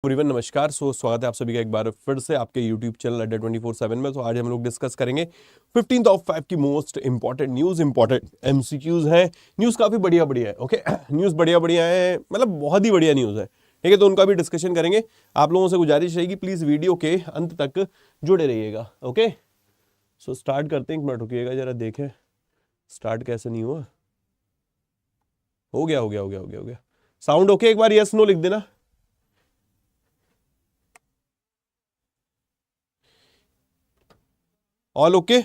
Everyone नमस्कार। स्वागत है आप सभी का एक बार फिर से आपके YouTube चैनल अड्डा 24/7 में। तो आज हम लोग डिस्कस करेंगे 15th ऑफ 5 की most important news, important MCQs हैं। न्यूज़ काफ़ी बढ़िया बढ़िया है। ओके न्यूज़ बढ़िया बढ़िया है, मतलब बहुत ही बढ़िया न्यूज़ है। ठीक है, तो उनका भी डिस्कशन करेंगे। आप लोगों से गुजारिश रहेगी प्लीज़ वीडियो के अंत तक जुड़े रहिएगा। ओके सो स्टार्ट करते हैं। एक मिनट रुकिएगा जरा, देखें स्टार्ट कैसे नहीं हुआ। हो गया हो गया हो गया हो गया हो गया। Sound okay? एक बार यस नो लिख देना। All okay?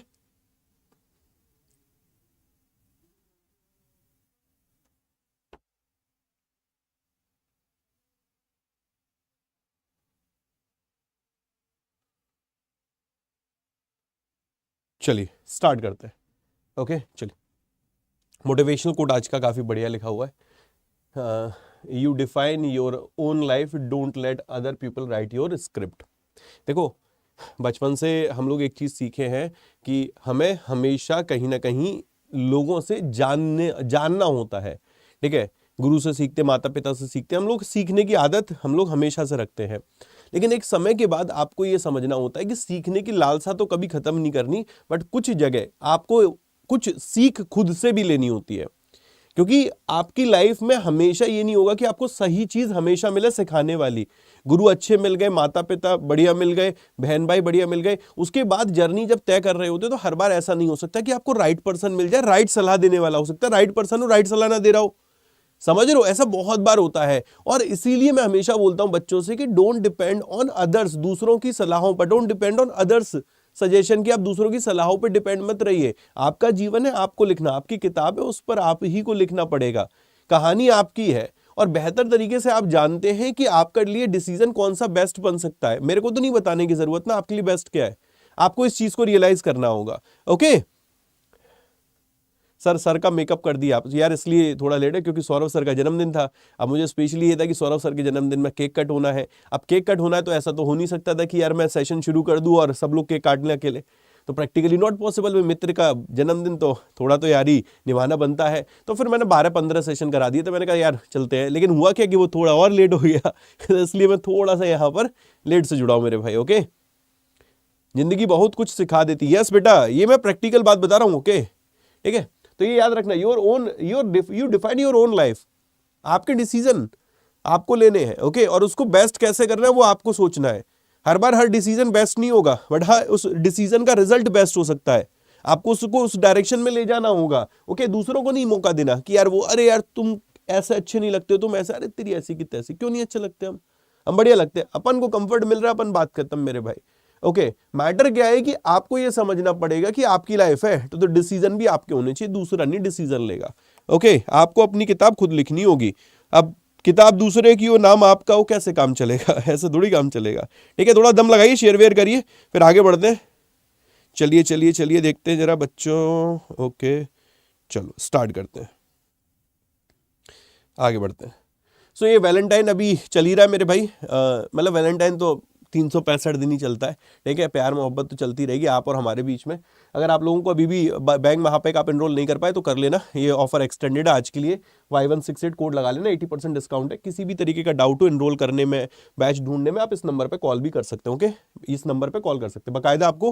चलिए स्टार्ट करते हैं। ओके चलिए, मोटिवेशनल कोट आज का काफ़ी बढ़िया लिखा हुआ है। You define your own life, don't let other people right your script. देखो, बचपन से हम लोग एक चीज़ सीखे हैं कि हमें हमेशा कहीं ना कहीं लोगों से जानना होता है। ठीक है, गुरु से सीखते, माता पिता से सीखते, हम लोग सीखने की आदत हम लोग हमेशा से रखते हैं। लेकिन एक समय के बाद आपको ये समझना होता है कि सीखने की लालसा तो कभी खत्म नहीं करनी, बट कुछ जगह आपको कुछ सीख खुद से भी लेनी होती है। क्योंकि आपकी लाइफ में हमेशा ये नहीं होगा कि आपको सही चीज हमेशा मिले सिखाने वाली। गुरु अच्छे मिल गए, माता पिता बढ़िया मिल गए, बहन भाई बढ़िया मिल गए, उसके बाद जर्नी जब तय कर रहे होते तो हर बार ऐसा नहीं हो सकता कि आपको राइट पर्सन मिल जाए, राइट सलाह देने वाला हो सकता है, राइट पर्सन हो राइट सलाह ना दे रहा हो। समझ रहे हो, ऐसा बहुत बार होता है। और इसीलिए मैं हमेशा बोलता हूं बच्चों से कि डोंट डिपेंड ऑन अदर्स, दूसरों की सलाहों पर। Don't depend on others suggestion की, आप दूसरों की सलाहों पर डिपेंड मत रहिए। आपका जीवन है, आपको लिखना, आपकी किताब है, उस पर आप ही को लिखना पड़ेगा। कहानी आपकी है और बेहतर तरीके से आप जानते हैं कि आपके लिए डिसीजन कौन सा बेस्ट बन सकता है। मेरे को तो नहीं बताने की जरूरत ना आपके लिए बेस्ट क्या है, आपको इस चीज को रियलाइज करना होगा। ओके सर का मेकअप कर दिया आप यार, इसलिए थोड़ा लेट है क्योंकि सौरभ सर का जन्मदिन था। अब मुझे स्पेशली ये था कि सौरभ सर के जन्मदिन में केक कट होना है। अब केक कट होना है तो ऐसा तो हो नहीं सकता था कि यार मैं सेशन शुरू कर दूं और सब लोग केक काट लें अकेले, तो प्रैक्टिकली नॉट पॉसिबल। मित्र का जन्मदिन तो थोड़ा तो यारी निभाना बनता है। तो फिर मैंने 12-15 सेशन करा दिए, तो मैंने कहा यार चलते हैं। लेकिन हुआ क्या कि वो थोड़ा और लेट हो गया इसलिए मैं थोड़ा सा यहाँ पर लेट से जुड़ा हूं मेरे भाई। ओके, जिंदगी बहुत कुछ सिखा देती है। यस बेटा, ये मैं प्रैक्टिकल बात बता रहा हूँ। ओके ठीक है, तो ये याद रखना, you define your own life. आपके डिसीजन आपको लेने हैं। ओके, और उसको बेस्ट कैसे करना है वो आपको सोचना है। हर बार हर डिसीजन बेस्ट नहीं होगा, बट हाँ उस डिसीजन का रिजल्ट बेस्ट हो सकता है। आपको उसको उस डायरेक्शन में ले जाना होगा। ओके, दूसरों को नहीं मौका देना कि यार वो, अरे यार तुम ऐसे अच्छे नहीं लगते हो, तुम ऐसे, अरे तेरी ऐसी की तैसी, क्यों नहीं अच्छे लगते हम बढ़िया लगते हैं, अपन को कंफर्ट मिल रहा है, अपन बात खत्म मेरे भाई। ओके, मैटर क्या है कि आपको ये समझना पड़ेगा कि आपकी लाइफ है तो डिसीजन भी आपके होने चाहिए, दूसरा नहीं डिसीजन लेगा। ओके, आपको अपनी किताब खुद लिखनी होगी। अब किताब दूसरे की हो, नाम आपका हो, कैसे काम चलेगा ऐसे थोड़ी काम चलेगा। ठीक है, थोड़ा दम लगाइए, शेयर वेयर करिए, फिर आगे बढ़ते हैं। चलिए चलिए चलिए, देखते हैं जरा बच्चों। ओके चलो स्टार्ट करते हैं, आगे बढ़ते हैं। सो ये वैलेंटाइन अभी चल ही रहा है मेरे भाई। मतलब वैलेंटाइन तो 365 दिन ही चलता है। ठीक है, प्यार मोहब्बत तो चलती रहेगी आप और हमारे बीच में। अगर आप लोगों को अभी भी बैंक महापैक आप एनरोल नहीं कर पाए तो कर लेना, ये ऑफर एक्सटेंडेड है आज के लिए। Y168 कोड लगा लेना, 80% डिस्काउंट है। किसी भी तरीके का डाउट हो एनरोल करने में, बैच ढूंढने में, आप इस नंबर पर कॉल भी कर सकते हो। ओके, इस नंबर पर कॉल कर सकते हैं, बाकायदा आपको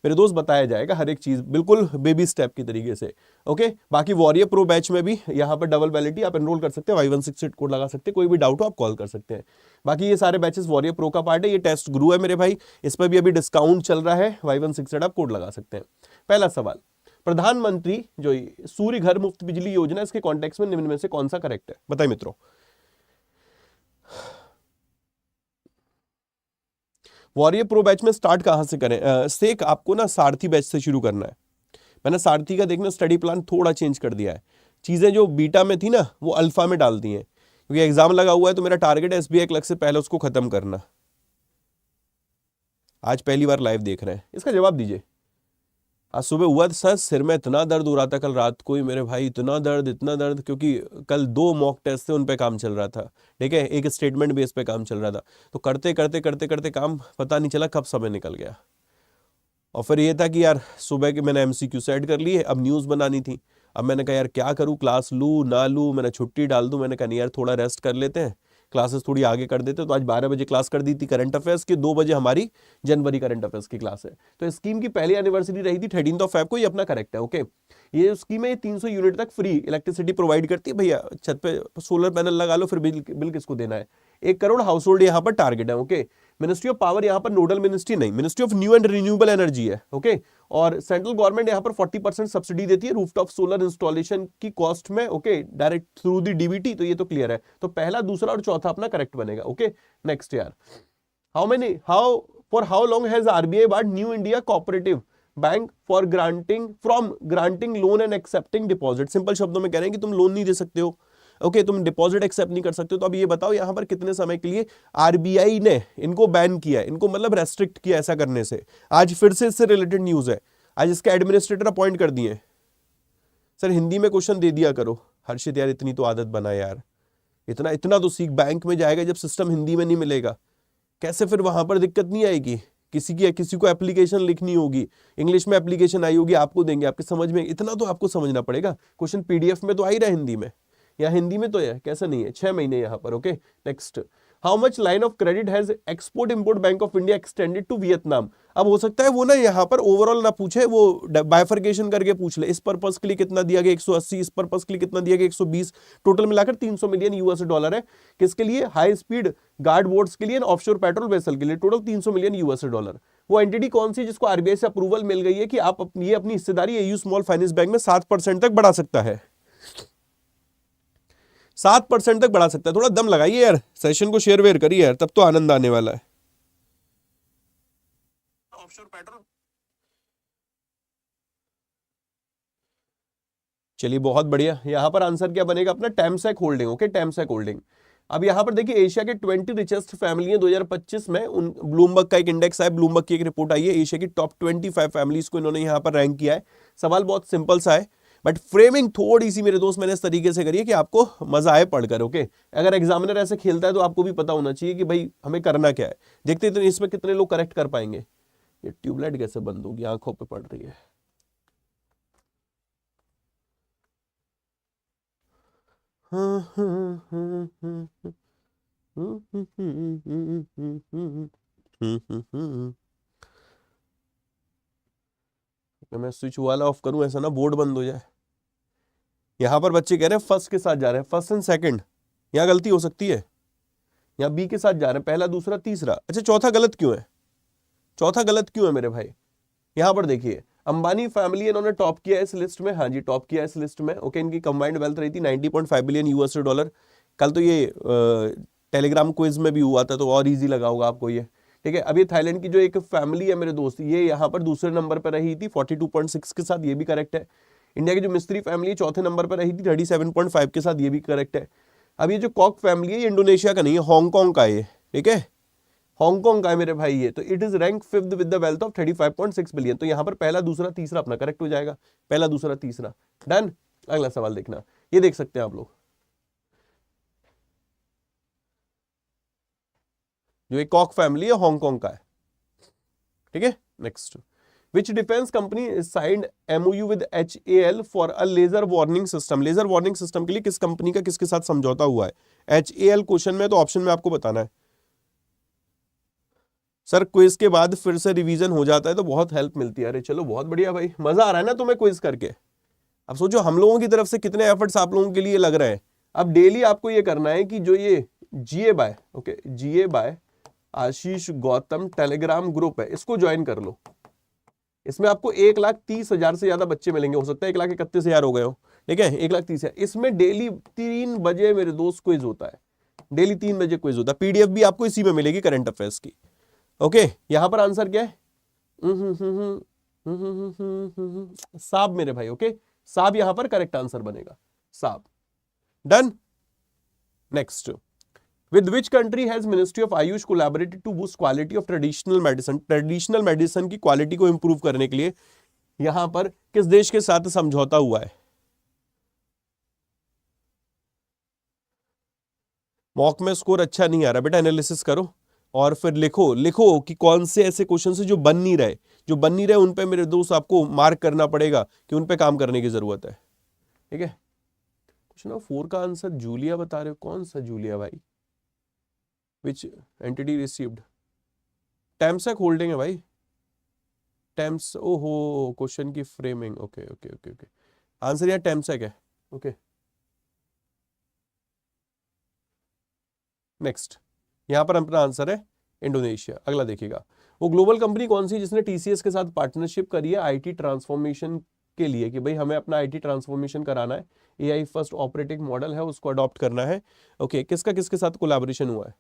मेरे दोस्त बताया जाएगा हर एक चीज़, बिल्कुल बेबी स्टेप की तरीके से। ओके, बाकी वॉरियर प्रो बैच में भी यहाँ पर डबल वैलिडिटी आप एनरोल कर सकते हैं, Y168 कोड लगा सकते हैं, कोई भी डाउट हो आप कॉल कर सकते हैं। बाकी ये सारे बैचेस वॉरियर प्रो का पार्ट है। ये टेस्ट गुरु है मेरे भाई, इस पर भी अभी डिस्काउंट चल रहा है। Y168 आप कोड लगा सकते हैं। पहला सवाल, प्रधानमंत्री जो सूर्य घर मुफ्त बिजली योजना, इसके कॉन्टेक्स्ट में निम्न में से कौन सा करेक्ट है? बताइए मित्रों। वॉरियर प्रो बैच में स्टार्ट कहां से करें? सेक आपको ना सारथी बैच से शुरू करना है। मैंने सारथी का देखना स्टडी प्लान थोड़ा चेंज कर दिया है। चीजें जो बीटा में थी ना वो अल्फा में डाल दी हैं, क्योंकि एग्जाम लगा हुआ है तो मेरा टारगेट है SBI क्लर्क से पहले उसको खत्म करना। आज पहली बार लाइव देख रहे हैं, इसका जवाब दीजिए। आज सुबह हुआ था सर, सिर में इतना दर्द हो रहा था कल रात को ही मेरे भाई, इतना दर्द इतना दर्द, क्योंकि कल 2 मॉक टेस्ट थे, उन पे काम चल रहा था। ठीक है, एक स्टेटमेंट बेस पे काम चल रहा था, तो करते करते करते करते काम पता नहीं चला कब समय निकल गया। और फिर ये था कि यार सुबह के मैंने MCQ सेट कर लिए, अब न्यूज़ बनानी थी। अब मैंने कहा यार क्या करूँ, क्लास लूँ ना लूँ, मैंने छुट्टी डाल दूँ। मैंने कहा नहीं यार थोड़ा रेस्ट कर लेते हैं, क्लासेस थोड़ी आगे कर देते तो आज 12 बजे क्लास कर दी थी करंट अफेयर्स की, 2 बजे हमारी जनवरी करंट अफेयर्स की क्लास है। तो स्कीम की पहली एनिवर्सरी रही थी 13 Feb को, ये अपना करेक्ट है। ओके, ये स्कीम है, 300 यूनिट तक फ्री इलेक्ट्रिसिटी प्रोवाइड करती है। भैया छत पे सोलर पैनल लगा लो, फिर बिल किसको देना है। 1 करोड़ हाउस होल्ड यहाँ पर टारगेट है। ओके, मिनिस्ट्री ऑफ पावर यहाँ पर नोडल मिनिस्ट्री नहीं, ministry of new and renewable energy है। ओके, और सेंट्रल गवर्नमेंट यहाँ पर 40% सब्सिडी देती है रूफटॉप सोलर इंस्टॉलेशन की कॉस्ट में। Okay, direct through the DBT, तो ये तो क्लियर है। तो पहला, दूसरा और चौथा अपना करेक्ट बनेगा। ओके, नेक्स्ट यार, for how long has RBI barred New India cooperative bank for granting loan and accepting deposit. Simple शब्दों में कह रहे हैं कि तुम लोन नहीं दे सकते हो, ओके, तुम डिपॉजिट एक्सेप्ट नहीं कर सकते हो। तो अब ये बताओ यहां पर कितने समय के लिए आरबीआई ने इनको बैन किया, इनको मतलब रेस्ट्रिक्ट किया ऐसा करने से। आज फिर से इससे रिलेटेड न्यूज है, आज इसके एडमिनिस्ट्रेटर अपॉइंट कर दिए। सर हिंदी में क्वेश्चन दे दिया करो हर्षित यार, इतनी तो आदत बना यार, इतना तो सीख। बैंक में जाएगा जब सिस्टम हिंदी में नहीं मिलेगा, कैसे फिर वहां पर दिक्कत नहीं आएगी। किसी को एप्लीकेशन लिखनी होगी, इंग्लिश में एप्लीकेशन आई होगी, आपको देंगे, आपके समझ में, इतना तो आपको समझना पड़ेगा। क्वेश्चन पीडीएफ में तो आ ही रहा है हिंदी में, या हिंदी में तो है, कैसा नहीं है, 6 महीने यहाँ पर। Okay, next, how much line of credit has Export Import Bank of India extended to Vietnam. अब हो सकता है वो ना यहाँ पर ओवरऑल ना पूछे, वो बाइफर्केशन करके पूछ ले। इस पर्पस के लिए कितना दिया गया 180, इस पर्पस के लिए कितना दिया गया 120, टोटल मिलाकर 300 मिलियन यूएस डॉलर है। किसके लिए? हाई स्पीड गार्ड बोट्स के लिए, ऑफशोर पेट्रोल वेसल के लिए, टोटल 300 मिलियन यूएस डॉलर। वो एंटिटी कौन सी जिसको आरबीआई से अप्रूवल मिल गई है कि आप ये अपनी हिस्सेदारी एयू स्मॉल फाइनेंस बैंक में 7% तक बढ़ा सकता है, 7% तक बढ़ा सकता है। थोड़ा दम लगाइए यार, सेशन को शेयर वेयर करिए यार, तब तो आनंद आने वाला है। ऑफशोर पेट्रोल, चलिए बहुत बढ़िया। यहां पर आंसर क्या बनेगा अपना? Temasek Holding. Okay, Temasek Holding. अब यहां पर देखिए एशिया के 20 रिचेस्ट फैमिली 2025 में, उन ब्लूमबर्ग का एक इंडेक्स है, ब्लूमबर्ग की एक रिपोर्ट आई है, एशिया की टॉप 25 फैमिलीज को इन्होंने यहां पर रैंक किया है। सवाल बहुत सिंपल सा है, बट फ्रेमिंग थोड़ी सी मेरे दोस्त मैंने इस तरीके से करी है कि आपको मजा आए पढ़कर। ओके, अगर एग्जामिनर ऐसे खेलता है तो आपको भी पता होना चाहिए कि भाई हमें करना क्या है। देखते हैं इसमें कितने लोग करेक्ट कर पाएंगे। ये ट्यूबलाइट कैसे बंद होगी, आंखों पे पड़ रही है। मैं स्विच वाला ऑफ करूं, ऐसा ना बोर्ड बंद हो जाए। यहां पर बच्चे कह रहे हैं फर्स्ट के साथ जा रहे हैं, फर्स्ट एंड सेकंड, यहां गलती हो सकती है। यहां बी के साथ जा रहे हैं, पहला दूसरा तीसरा। अच्छा, चौथा गलत क्यों है? चौथा गलत क्यों है मेरे भाई? यहां पर देखिए अंबानी फैमिली इन्होंने टॉप किया है इस लिस्ट में। हाँ जी, टॉप किया है इस लिस्ट में। ओके, इनकी कंबाइंड वेल्थ रही थी 90.5 बिलियन यूएस डॉलर। कल तो ये टेलीग्राम क्विज में भी हुआ था, तो और इजी लगा होगा आपको ये। ठीक है, अब ये थाईलैंड की जो एक फैमिली है मेरे दोस्त, ये यहाँ पर दूसरे नंबर पर रही थी 42.6 के साथ, ये भी करेक्ट है। इंडिया की जो मिस्त्री फैमिली चौथे नंबर पर रही थी 37.5 के साथ, ये भी करेक्ट है। अब ये जो कॉक फैमिली है, ये इंडोनेशिया का नहीं है, हांगकांग का है। ठीक है, हांगकांग का है मेरे भाई ये। तो it is rank 5th with the wealth of 35.6 billion. तो यहां पर पहला दूसरा तीसरा अपना करेक्ट हो जाएगा, पहला दूसरा तीसरा। डन। अगला सवाल देखना, ये देख सकते हैं आप लोग, जो एक कॉक फैमिली है हांगकांग का है। ठीक है, next, which defence company signed MOU with HAL for a laser warning system. Laser warning system के लिए किस कंपनी का किसके साथ समझौता हुआ है? HAL क्वेश्चन में, तो ऑप्शन में आपको बताना है। सर क्विज के बाद फिर से रिवीजन हो जाता है तो बहुत हेल्प मिलती है। अरे चलो बहुत बढ़िया भाई, मजा आ रहा है ना तुम्हें क्विज करके? अब सोचो हम लोगों की तरफ से कितने एफर्ट्स आप लोगों के लिए लग रहे हैं। अब डेली आपको ये करना है कि जो ये GA by, okay, GA by Ashish Gautam Telegram group है, इसको ज्वाइन कर लो। इसमें आपको 1,30,000 से ज्यादा बच्चे मिलेंगे, हो सकता है 1,31,000 हो गए हो। ठीक है, 1,30,000। इसमें डेली 3 बजे मेरे दोस्त क्विज होता है, डेली 3 बजे क्विज होता है। PDF भी आपको इसी में मिलेगी करंट अफेयर्स की। ओके, यहां पर आंसर क्या है? साब मेरे भाई। ओके, साब यहां पर करेक्ट आंसर बनेगा, साब। Done. Next, with which country has ministry of AYUSH collaborated to boost quality of traditional medicine. Traditional medicine की क्वालिटी को इंप्रूव करने के लिए यहां पर किस देश के साथ समझौता हुआ है? मॉक में स्कोर अच्छा नहीं आ रहा बेटा, एनालिसिस करो और फिर लिखो कि कौन से ऐसे क्वेश्चन है जो बन नहीं रहे, उन पे मेरे दोस्त आपको मार्क करना पड़ेगा कि उन पे काम करने की जरूरत है। ठीक है, क्वेश्चन नंबर 4 का आंसर जूलिया बता रहे हो, कौन सा जूलिया भाई? विच एंटिटी रिसीव्ड, टेमसेक होल्डिंग है भाई, टेम्स, ओहो क्वेश्चन की framing, okay okay okay okay, answer यहाँ टेमसेक है, ओके। नेक्स्ट, यहाँ पर अपना आंसर है इंडोनेशिया। अगला देखिएगा, वो ग्लोबल कंपनी कौन सी जिसने टीसीएस के साथ पार्टनरशिप करी है आईटी ट्रांसफॉर्मेशन के लिए, कि भाई हमें अपना आईटी ट्रांसफॉर्मेशन कराना है, एआई फर्स्ट ऑपरेटिंग मॉडल है उसको अडॉप्ट करना है, ओके। किसका किसके साथ कोलैबोरेशन हुआ है?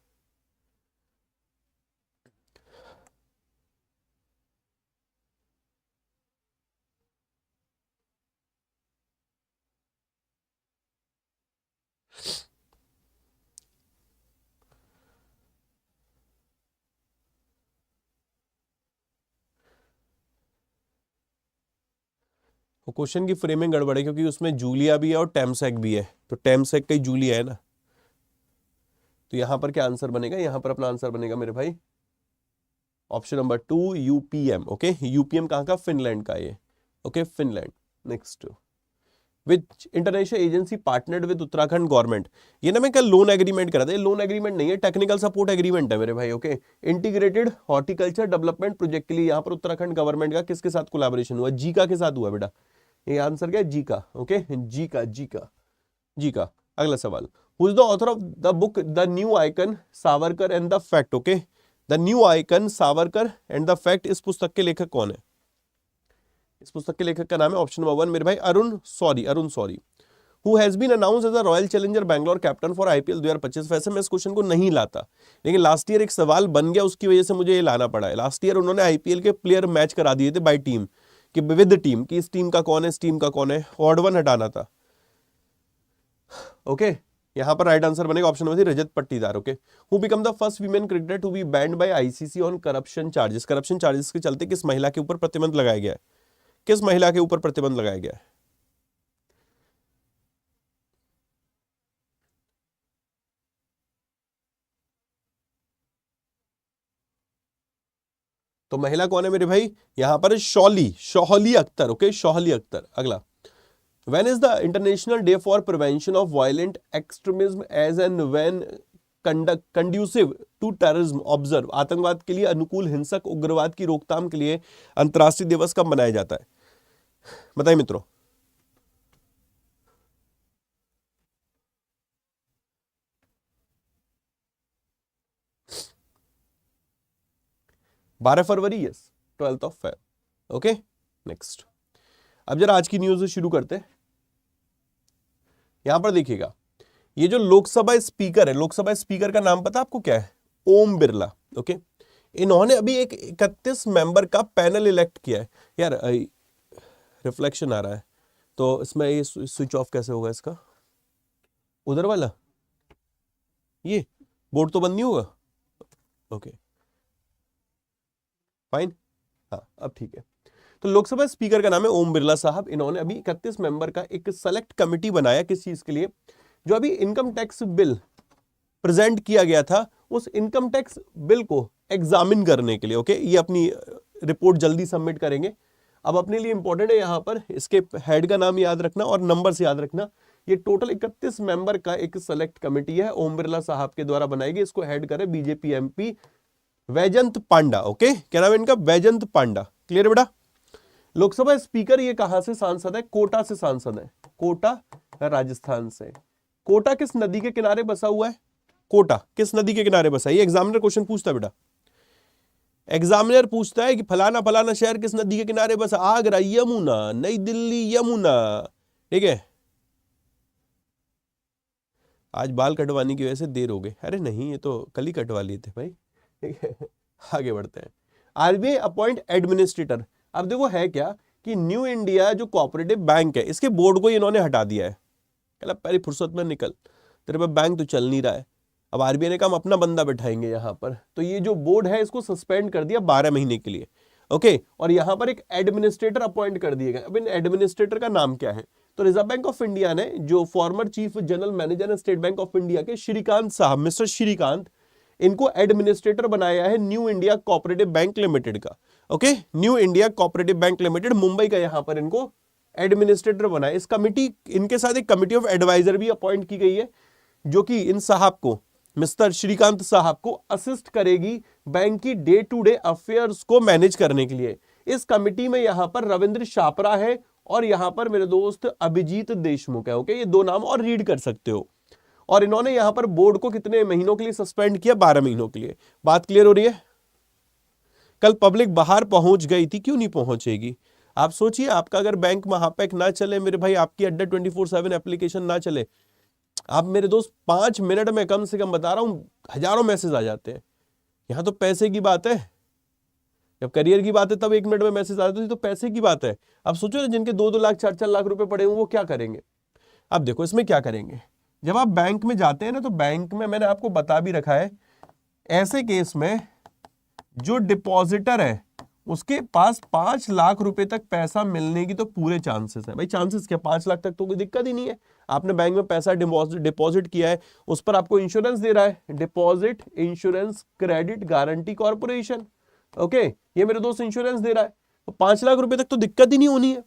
क्वेश्चन की फ्रेमिंग गड़बड़ है क्योंकि उसमें जूलिया भी है और टेमसेक भी है, तो टेमसेक का ही जूलिया है ना, तो यहां पर क्या आंसर बनेगा? यहां पर अपना आंसर बनेगा मेरे भाई option number 2 UPM, okay. UPM कहां का? फिनलैंड का ये, okay, Finland. Next, which international agency partnered with Uttarakhand government, ये ना मैं कल लोन एग्रीमेंट करा था, ये लोन एग्रीमेंट नहीं है, टेक्निकल सपोर्ट एग्रीमेंट है मेरे भाई, okay. Integrated horticulture development project के लिए यहाँ पर उत्तराखंड गवर्नमेंट का किसके साथ कोलैबोरेशन हुआ? जीका के साथ हुआ बेटा, ये आंसर क्या है? Zika, okay, Zika Zika Zika. अगला सवाल, who is the author of the book the new icon Savarkar and the fact, okay, the new icon Savarkar and the fact, इस पुस्तक के लेखक कौन है? इस पुस्तक के लेखक का नाम है ऑप्शन नंबर 1 मेरे भाई Arun sorry, who has been announced as the Royal Challengers Bangalore captain for IPL 2025। वैसे मैं इस क्वेश्चन को नहीं लाता, लेकिन लास्ट ईयर एक सवाल बन गया, उसकी वजह से मुझे ये लाना पड़ा है। लास्ट ईयर उन्होंने आईपीएल के प्लेयर मैच करा दिए थे बाय टीम, कि विद टीम, कि इस टीम का कौन है, इस टीम का कौन है, ऑड वन हटाना था, ओके। यहां पर राइट आंसर बनेगा option number 3 Rajat Patidar, okay. Who become the first women cricketer to be banned by ICC on corruption charges, corruption charges के चलते किस महिला के ऊपर प्रतिबंध लगाया गया है? किस महिला के ऊपर प्रतिबंध लगाया गया है? तो महिला कौन है मेरे भाई? यहां पर शोहली अख्तर, ओके, शोहली अख्तर। अगला, when is the international day for prevention of violent extremism as and when conducive to terrorism observe, आतंकवाद के लिए अनुकूल, हिंसक उग्रवाद की रोकथाम के लिए अंतर्राष्ट्रीय दिवस कब मनाया जाता है? बताइए मित्रों। 12 फरवरी, yes, 12 of Feb, okay. Next, अब जरा आज की न्यूज शुरू करते हैं। यहां पर देखिएगा, ये जो लोकसभा स्पीकर है, लोकसभा स्पीकर का नाम पता आपको क्या है? ओम बिरला, ओके। इन्होंने अभी एक 31 मेंबर का पैनल इलेक्ट किया है। यार रिफ्लेक्शन आ रहा है, तो इसमें ये स्विच ऑफ कैसे होगा इसका? उधर वाला, ये बोर्ड तो बंद नहीं होगा, ओके फाइन, हाँ अब ठीक है। तो लोकसभा स्पीकर का नाम है ओम बिरला साहब। इन्होंने अभी 31 मेंबर का एक सेलेक्ट कमिटी बनाया, किस चीज के लिए? जो अभी इनकम टैक्स बिल प्रेजेंट किया गया था, उस इनकम टैक्स बिल को एग्जामिन करने के लिए, ओके। ये अपनी रिपोर्ट जल्दी सबमिट करेंगे। अब अपने लिए इंपॉर्टेंट है यहां पर इसके हेड का नाम याद रखना और नंबर से याद रखना। ये टोटल 31 मेंबर का एक सेलेक्ट कमेटी है, ओम बिरला साहब के द्वारा बनाई गई। इसको हेड करे बीजेपी एमपी वैजंत पांडा, ओके। क्या नाम है इनका? वैजंत पांडा। क्लियर है बेटा? लोकसभा स्पीकर ये कहां से सांसद है? कोटा से सांसद है, कोटा राजस्थान से। कोटा किस नदी के किनारे बसा हुआ है? कोटा किस नदी के किनारे बसा है? ये एग्जामिनर क्वेश्चन पूछता है बेटा, एग्जामिनर पूछता है कि फलाना फलाना शहर किस नदी के किनारे बसा? आगरा यमुना, नई दिल्ली यमुना, ठीक है। आज बाल कटवाने की वजह से देर हो गई। अरे नहीं, ये तो कल ही कटवा लिए थे भाई, ठीक है। आगे बढ़ते हैं। RBI appoint administrator. अब देखो है क्या कि न्यू इंडिया जो कोऑपरेटिव बैंक है, इसके बोर्ड को इन्होंने हटा दिया है। कहला पहली फुर्सत में निकल, तेरे पे बैंक तो चल नहीं रहा है। अब आरबीआई ने कहा हम अपना बंदा बैठाएंगे यहां पर, तो ये जो बोर्ड है इसको सस्पेंड कर दिया 12 महीने के लिए, ओके। और यहां पर एक एडमिनिस्ट्रेटर अपॉइंट कर दिए गए। अब इन एडमिनिस्ट्रेटर का नाम क्या है? तो रिजर्व बैंक ऑफ इंडिया ने जो फॉर्मर चीफ जनरल मैनेजर है स्टेट बैंक ऑफ इंडिया के श्रीकांत साहब, मिस्टर श्रीकांत, इनको एडमिनिस्ट्रेटर बनाया है New India cooperative Bank Limited का, okay. New India cooperative Bank Limited Mumbai का यहां पर इनको एडमिनिस्ट्रेटर बनाया। इस कमिटी, इनके साथ एक कमिटी ऑफ एडवाइजर भी अपॉइंट की गई है, जो कि इन साहब को मिस्टर श्रीकांत साहब को असिस्ट करेगी बैंक की डे टू डे अफेयर्स को मैनेज करने के लिए। इस कमिटी में यहां पर रविंद्र शापरा है और यहां पर मेरे दोस्त अभिजीत देशमुख है। ओके, ये दो नाम और रीड कर सकते हो। और इन्होंने यहां पर बोर्ड को कितने महीनों के लिए सस्पेंड किया? 12 महीनों के लिए। बात क्लियर हो रही है? कल पब्लिक बाहर पहुंच गई थी, क्यों नहीं पहुंचेगी? आप सोचिए, आपका अगर बैंक महापैक ना चले मेरे भाई, आपकी अड्डा 24/7 एप्लीकेशन ना चले, आप मेरे दोस्त 5 मिनट में कम से कम बता रहा हूं हजारों मैसेज आ जाते हैं। यहां तो पैसे की बात है, जब करियर की बात है तब 1 मिनट में मैसेज आते तो पैसे की बात है। अब सोचो ना, जिनके 2-2 लाख 4-4 लाख रुपए पड़े हुए वो क्या करेंगे? अब देखो इसमें क्या करेंगे, जब आप बैंक में जाते हैं ना, तो बैंक में मैंने आपको बता भी रखा है, ऐसे केस में जो डिपॉजिटर है उसके पास 5 लाख रुपए तक पैसा मिलने की तो पूरे चांसेस है। भाई चांसेस क्या, 5 लाख तक तो कोई दिक्कत ही नहीं है। आपने बैंक में पैसा डिपॉजिट किया है, उस पर आपको इंश्योरेंस दे रहा है, deposit insurance credit guarantee corporation. Okay, ये मेरे दोस्त इंश्योरेंस दे रहा है, तो 5 लाख रुपए तक तो दिक्कत ही नहीं होनी है।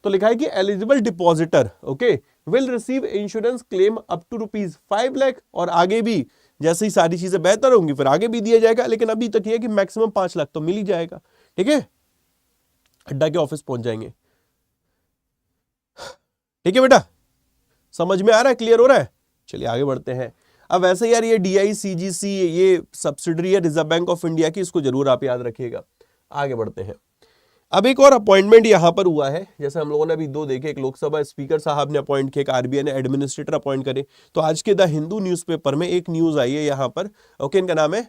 तो लिखा है कि eligible depositor okay will receive insurance claim up to ₹5 lakh, और आगे भी जैसे ही सारी चीजें बेहतर होंगी फिर आगे भी दिया जाएगा, लेकिन अभी तक ये है कि मैक्सिमम 5 लाख तो मिल ही जाएगा। ठीक है, अड्डा के ऑफिस पहुंच जाएंगे। ठीक है बेटा, समझ में आ रहा है, क्लियर हो रहा है? चलिए आगे बढ़ते हैं। अब वैसे यार ये DICGC ये सब्सिडरी है रिजर्व बैंक ऑफ इंडिया की, इसको जरूर आप याद रखिएगा। आगे बढ़ते हैं। अब एक और अपॉइंटमेंट यहां पर हुआ है, जैसे हम लोगों ने अभी 2 देखे, एक लोकसभा स्पीकर साहब ने अपॉइंट किया, एक RBI ने एडमिनिस्ट्रेटर अपॉइंट करे। तो आज के द हिंदू न्यूज़पेपर में एक न्यूज आई है यहां पर। ओके, इनका नाम है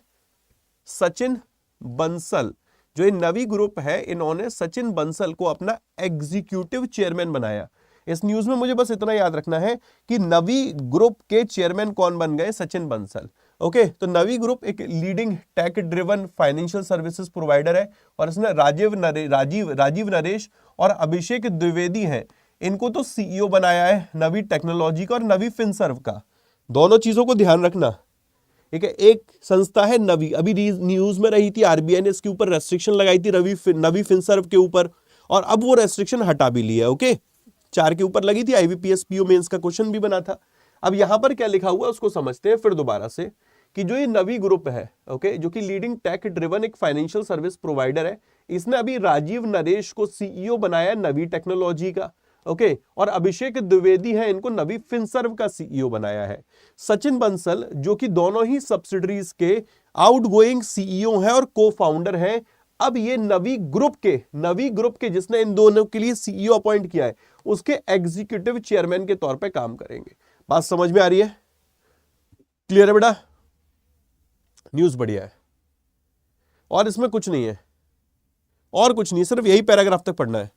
सचिन बंसल। जो ये नवी ग्रुप है, इन्होंने सचिन बंसल को अपना एग्जीक्यूटिव चेयरमैन बनाया। इस न्यूज में मुझे बस इतना याद रखना है कि नवी ग्रुप के चेयरमैन कौन बन गए? सचिन बंसल। ओके, तो नवी ग्रुप एक leading tech driven financial services provider है, और इसमें राजीव नरेश और अभिषेक द्विवेदी हैं। इनको तो CEO बनाया है नवी टेक्नोलॉजी का और नवी फिनसर्व का। दोनों चीजों को ध्यान रखना। ठीक है, एक संस्था है नवी, अभी न्यूज में रही थी, RBI ने इसके ऊपर रेस्ट्रिक्शन लगाई थी नवी फिनसर्व के ऊपर, और अब वो रेस्ट्रिक्शन हटा भी ली है। ओके, 4 के ऊपर लगी थी, IBPS PO मेंस का क्वेश्चन भी बना था। अब यहां पर क्या लिखा हुआ है उसको समझते हैं फिर दोबारा से, कि जो ये नवी ग्रुप है ओके, जो कि लीडिंग टेक ड्रिवन एक फाइनेंशियल सर्विस प्रोवाइडर है, इसने अभी राजीव नरेश को CEO बनाया नवी टेक्नोलॉजी का। ओके, और अभिषेक द्विवेदी है, इनको नवी फिनसर्व का CEO बनाया है। सचिन बंसल जो कि दोनों ही सब्सिडरीज के आउटगोइंग CEO है और को फाउंडर है। अब ये नवी ग्रुप के जिसने इन दोनों के लिए CEO अपॉइंट किया है, उसके एग्जीक्यूटिव चेयरमैन के तौर पे काम करेंगे। बात समझ में आ रही है? क्लियर है बेटा? न्यूज बढ़िया है, और इसमें कुछ नहीं है, और कुछ नहीं, सिर्फ यही पैराग्राफ तक पढ़ना है।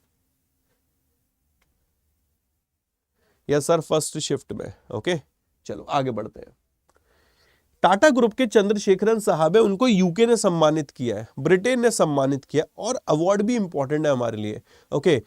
यस सर, फर्स्ट शिफ्ट में। ओके, चलो आगे बढ़ते हैं। टाटा ग्रुप के चंद्रशेखरन साहब है, उनको यूके ने सम्मानित किया है, ब्रिटेन ने सम्मानित किया, और अवार्ड भी इंपॉर्टेंट है हमारे लिए। ओके,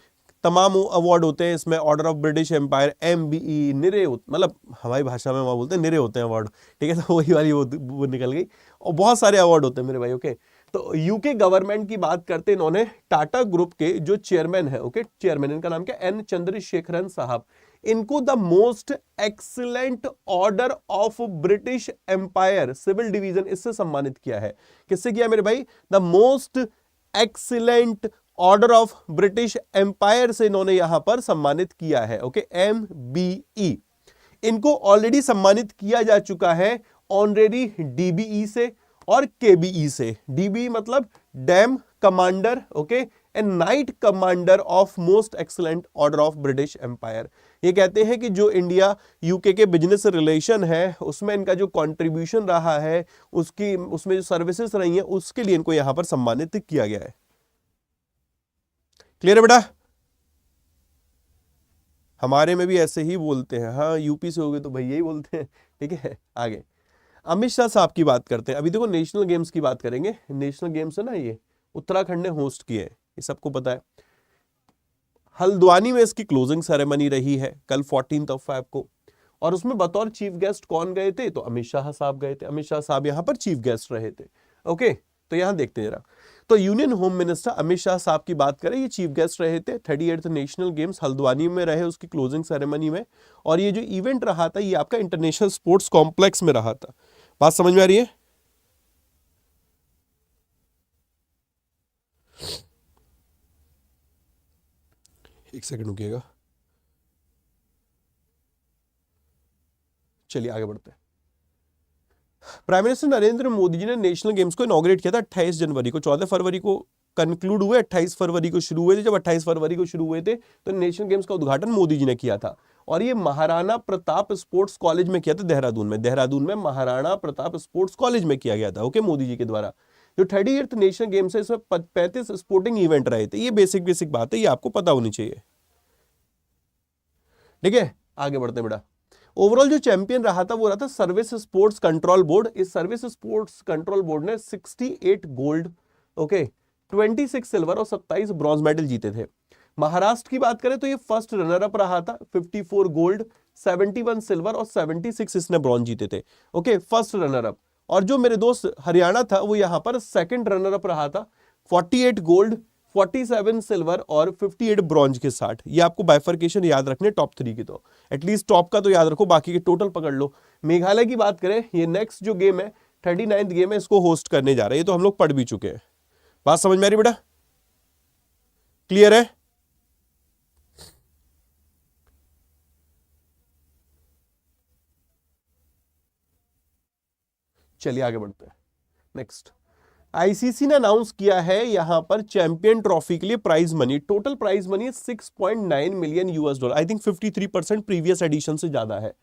तमाम अवार्ड होते हैं इसमें, order of British Empire, MBE, निरे, मतलब हमारी भाषा में वहां बोलते हैं निरे होते हैं अवार्ड। ठीक है, तो वही वाली वो निकल गई, और बहुत सारे अवार्ड होते हैं मेरे भाई। ओके, तो यूके गवर्नमेंट की बात करते हैं, इन्होंने टाटा ग्रुप के जो चेयरमैन है, ओके, चेयरमैन इनका नाम क्या? N चंद्रशेखरन साहब, इनको the most excellent order of British Empire civil division, इससे सम्मानित किया है। किससे किया मेरे भाई? The most excellent order of British Empire से इन्होंने यहां पर सम्मानित किया है। Okay, MBE। इनको ऑलरेडी सम्मानित किया जा चुका है ऑनरेरी DBE से और KBE से। DBE मतलब dame commander, okay, and knight commander of most excellent order of British Empire. ये कहते हैं कि जो इंडिया यूके के बिजनेस रिलेशन है उसमें इनका जो कंट्रीब्यूशन रहा है, उसमें जो सर्विसेज रही हैं, उसके लिए इनको यहां पर सम्मानित किया गया है। क्लियर है बेटा? हमारे में भी ऐसे ही बोलते हैं, हाँ यूपी से हो गए तो भैया ही बोलते हैं। ठीक है, आगे अमित शाह साहब की बात करते हैं। अभी देखो नेशनल गेम्स की बात करेंगे। नेशनल गेम्स है ना, ये उत्तराखंड ने होस्ट किए हैं, ये सबको पता है। हल्द्वानी में इसकी क्लोजिंग सेरेमनी रही है कल 14 फ़रवरी को, और उसमें बतौर चीफ गेस्ट कौन गए थे? तो अमित शाह साहब गए थे। अमित शाह साहब यहां पर चीफ गेस्ट रहे थे। ओके, तो यहां देखते हैं जरा, तो union home minister Amit Shah साहब की बात करें, ये चीफ गेस्ट रहे थे। 38th नेशनल गेम्स हल्द्वानी में रहे उसकी क्लोजिंग सेरेमनी में, और ये जो इवेंट रहा था ये आपका इंटरनेशनल स्पोर्ट्स कॉम्प्लेक्स में रहा था। बात समझ में आ रही है? एक सेकंड रुकिएगा, चलिए आगे बढ़ते हैं। प्राइम मिनिस्टर नरेंद्र मोदी जी ने नेशनल गेम्स को इनॉग्रेट किया था 28 जनवरी को। 14 फरवरी को कंक्लूड हुए, 28 फरवरी को शुरू हुए थे। जब 28 फरवरी को शुरू हुए थे तो नेशनल गेम्स का उद्घाटन मोदी जी ने किया था, और ये महाराणा प्रताप स्पोर्ट्स कॉलेज में किया था, देहरादून में महाराणा प्रताप स्पोर्ट्स कॉलेज में किया गया था, ओके, मोदी जी के द्वारा। जो 38th नेशनल गेम्स है इसमें 35 स्पोर्टिंग इवेंट रहे थे। ये बेसिक बात है, ये आपको पता होनी चाहिए, ठीक है। आगे बढ़ते हैं बेटा। ओवरऑल जो चैंपियन रहा था वो रहा था सर्विस स्पोर्ट्स कंट्रोल बोर्ड। इस सर्विस स्पोर्ट्स कंट्रोल बोर्ड ने 68 गोल्ड, ओके, 26 सिल्वर और 27 ब्रॉन्ज मेडल जीते थे। महाराष्ट्र की बात करें तो ये फर्स्ट रनर अप रहा था, 54 गोल्ड, 71 सिल्वर और 76 इसने ब्रॉन्ज जीते थे, ओके, फर्स्ट रनर अप। और जो मेरे दोस्त हरियाणा था वो यहां पर सेकंड रनर अप रहा था, 48 गोल्ड, 47 सिल्वर और 58 ब्रॉन्ज के 60। ये आपको बाइफर्केशन याद रखने टॉप 3 की, तो एटलीस्ट टॉप का तो याद रखो, बाकी के टोटल पकड़ लो। मेघालय की बात करें, ये नेक्स्ट जो गेम है 39th गेम है, इसको होस्ट करने जा रहे हैं। ये तो हम लोग पढ़ भी चुके हैं। बात समझ में आ रही बेटा? क्लियर है? चलिए आगे बढ़ते हैं। नेक्स्ट, आईसीसी ने अनाउंस किया है यहां पर चैंपियन ट्रॉफी के लिए prize money. Total prize money 6.9 million US dollar. I think 53% previous edition से ज्यादा है।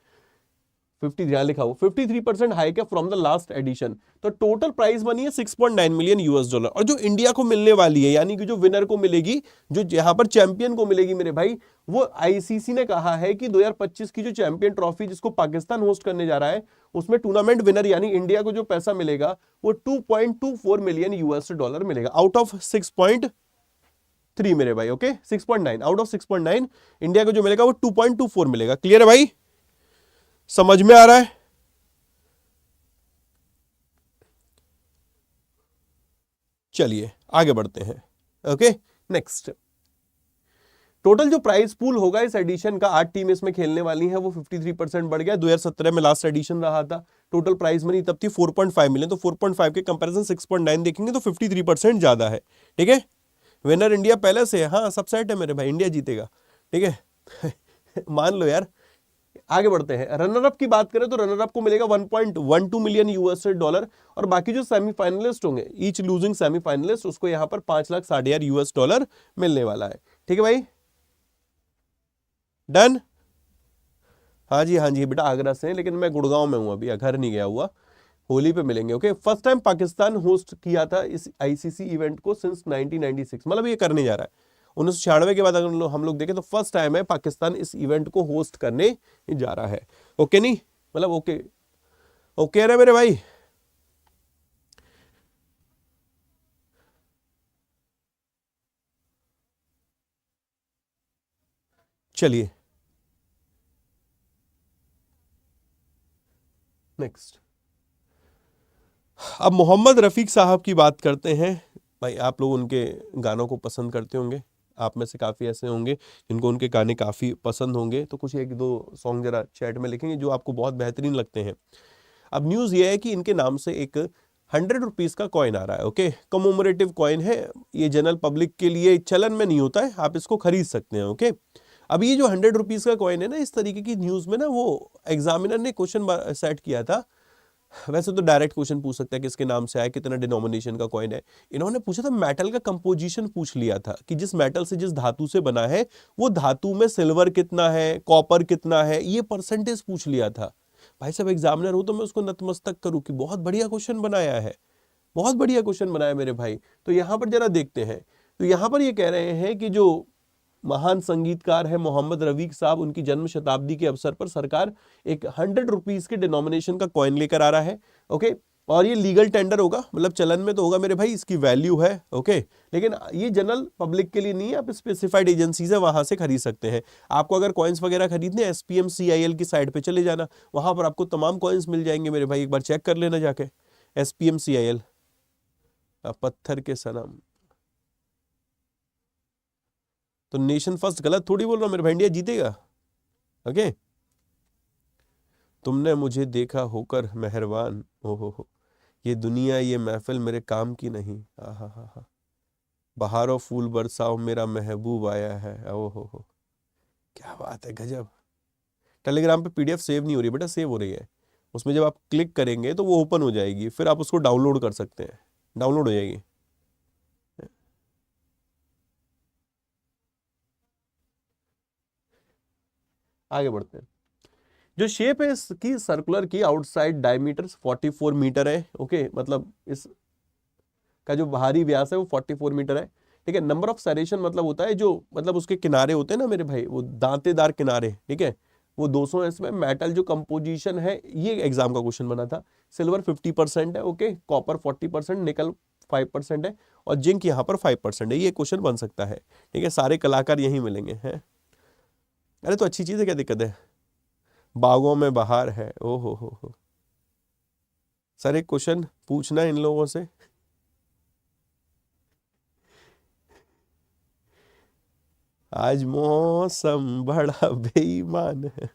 53 लिखा हो, 53% हाइक है फ्रॉम द लास्ट एडिशन। तो टोटल प्राइज मनी है 6.9 मिलियन यूएस डॉलर। और जो इंडिया को मिलने वाली है, यानी कि जो विनर को मिलेगी, जो यहां पर चैंपियन को मिलेगी मेरे भाई, वो आईसीसी ने कहा है कि 2025 की जो चैंपियन ट्रॉफी जिसको पाकिस्तान होस्ट करने जा रहा है, उसमें टूर्नामेंट विनर यानी इंडिया को जो पैसा मिलेगा वो 2.24 मिलियन यूएस डॉलर मिलेगा, आउट ऑफ 6.3 मेरे भाई, ओके, 6.9 आउट ऑफ 6.9 इंडिया को जो मिलेगा वो 2.24 मिलेगा। क्लियर है भाई? समझ में आ रहा है? चलिए आगे बढ़ते हैं, ओके। नेक्स्ट, टोटल जो प्राइस पूल होगा इस एडिशन का, 8 टीम इसमें खेलने वाली हैं, वो 53% बढ़ गया। 2017 में लास्ट एडिशन रहा था। टोटल प्राइस मनी तब थी 4.5 मिलियन, तो 4.5 के कंपैरिजन 6.9 देखेंगे तो 53% ज्यादा है, ठीक है। विनर इंडिया पहले से, हाँ सब सेट है मेरे भाई, इंडिया जीतेगा, ठीक है। मान लो यार। आगे बढ़ते हैं। रनर अप की बात करें तो रनर अप को मिलेगा 1.12 मिलियन यूएस डॉलर, और बाकी जो सेमीफाइनलिस्ट होंगे, ईच लूजिंग सेमीफाइनलिस्ट, उसको यहां पर 5,60,000 यूएस डॉलर मिलने वाला है, ठीक है भाई। डन? हाँ जी, हाँ जी बेटा, आगरा से हैं, लेकिन मैं गुड़गांव में हूं अभी, घर नहीं गया हुआ। होली पे मिलेंगे, okay. First time Pakistan host किया था इस आईसीसी इवेंट को सिंस 1996, मतलब ये करने जा रहा है 1996 के बाद। अगर हम लोग देखें तो फर्स्ट टाइम है पाकिस्तान इस इवेंट को होस्ट करने जा रहा है, ओके नहीं, मतलब ओके, ओके है मेरे भाई। चलिए नेक्स्ट, अब मोहम्मद रफीक साहब की बात करते हैं। भाई आप लोग उनके गानों को पसंद करते होंगे, आप में से काफ़ी ऐसे होंगे जिनको उनके गाने काफ़ी पसंद होंगे, तो कुछ एक दो सॉन्ग जरा चैट में लिखेंगे जो आपको बहुत बेहतरीन लगते हैं। अब न्यूज़ ये है कि इनके नाम से एक 100 रुपीज़ का कॉइन आ रहा है, ओके, कमोमरेटिव कॉइन है। ये जनरल पब्लिक के लिए चलन में नहीं होता है, आप इसको खरीद सकते हैं, ओके। अब ये जो 100 रुपीज़ का कॉइन है ना, इस तरीके की न्यूज़ में ना वो एग्जामिनर ने क्वेश्चन सेट किया था। वैसे तो डायरेक्ट क्वेश्चन पूछ सकता है किसके नाम से आया, कितना डिनोमिनेशन का कॉइन है। इन्होंने पूछा था मेटल का कंपोजिशन पूछ लिया था कि जिस मेटल से, जिस धातु से बना है, वो धातु में सिल्वर कितना है, कॉपर कितना है, ये परसेंटेज पूछ लिया था। भाई साहब एग्जामिनर हो तो मैं उसको नतमस्तक करूं कि बहुत बढ़िया क्वेश्चन बनाया है, बहुत बढ़िया क्वेश्चन बनाया मेरे भाई। तो यहां पर जरा देखते हैं, तो यहां पर ये कह रहे हैं कि जो महान संगीतकार है मोहम्मद रफीक साहब, उनकी जन्म शताब्दी के अवसर पर सरकार एक 100 रुपीज के डिनोमिनेशन का कॉइन लेकर आ रहा है, ओके। और ये लीगल टेंडर होगा, मतलब चलन में तो होगा मेरे भाई, इसकी वैल्यू है, ओके। लेकिन ये जनरल पब्लिक के लिए नहीं है, आप स्पेसिफाइड एजेंसीज है वहां से खरीद सकते हैं। आपको अगर कॉइन्स वगैरह खरीदने, SPMCIL की साइट पे चले जाना, वहां पर आपको तमाम कॉइन्स मिल जाएंगे मेरे भाई, एक बार चेक कर लेना जाके। SPMCIL, पत्थर के सनम। तो नेशन फर्स्ट गलत थोड़ी बोल रहा हूं मेरे भाई, इंडिया जीतेगा, ओके। तुमने मुझे देखा होकर मेहरबान, हो, ये दुनिया ये महफिल मेरे काम की नहीं, आहा हा हा, बहारों फूल बरसाओ मेरा महबूब आया है, हो, क्या बात है, गजब। टेलीग्राम पे पीडीएफ सेव नहीं हो रही बेटा, सेव हो रही है। उसमें जब आप क्लिक करेंगे तो वो ओपन हो जाएगी, फिर आप उसको डाउनलोड कर सकते हैं, डाउनलोड हो जाएगी। आगे बढ़ते हैं। जो शेप है इसकी सर्कुलर की, आउटसाइड डायमीटर 44 मीटर है, ओके, मतलब इस का जो बाहरी व्यास है वो 44 मीटर है, ठीक है। नंबर ऑफ सेरेशन मतलब होता है जो, मतलब उसके किनारे होते हैं ना मेरे भाई, वो दांतेदार किनारे, ठीक है, वो 200 है। इसमें मेटल जो कंपोजिशन है, ये एग्जाम का क्वेश्चन बना था। सिल्वर 50% है, ओके, कॉपर 40%, निकल 5% है, और जिंक यहाँ पर 5% है। ये क्वेश्चन बन सकता है, ठीक है। सारे कलाकार यहीं मिलेंगे हैं। अरे तो अच्छी चीज है, क्या दिक्कत है, बागों में बहार है, ओ हो। सर एक क्वेश्चन पूछना इन लोगों से, आज मौसम बड़ा बेईमान है।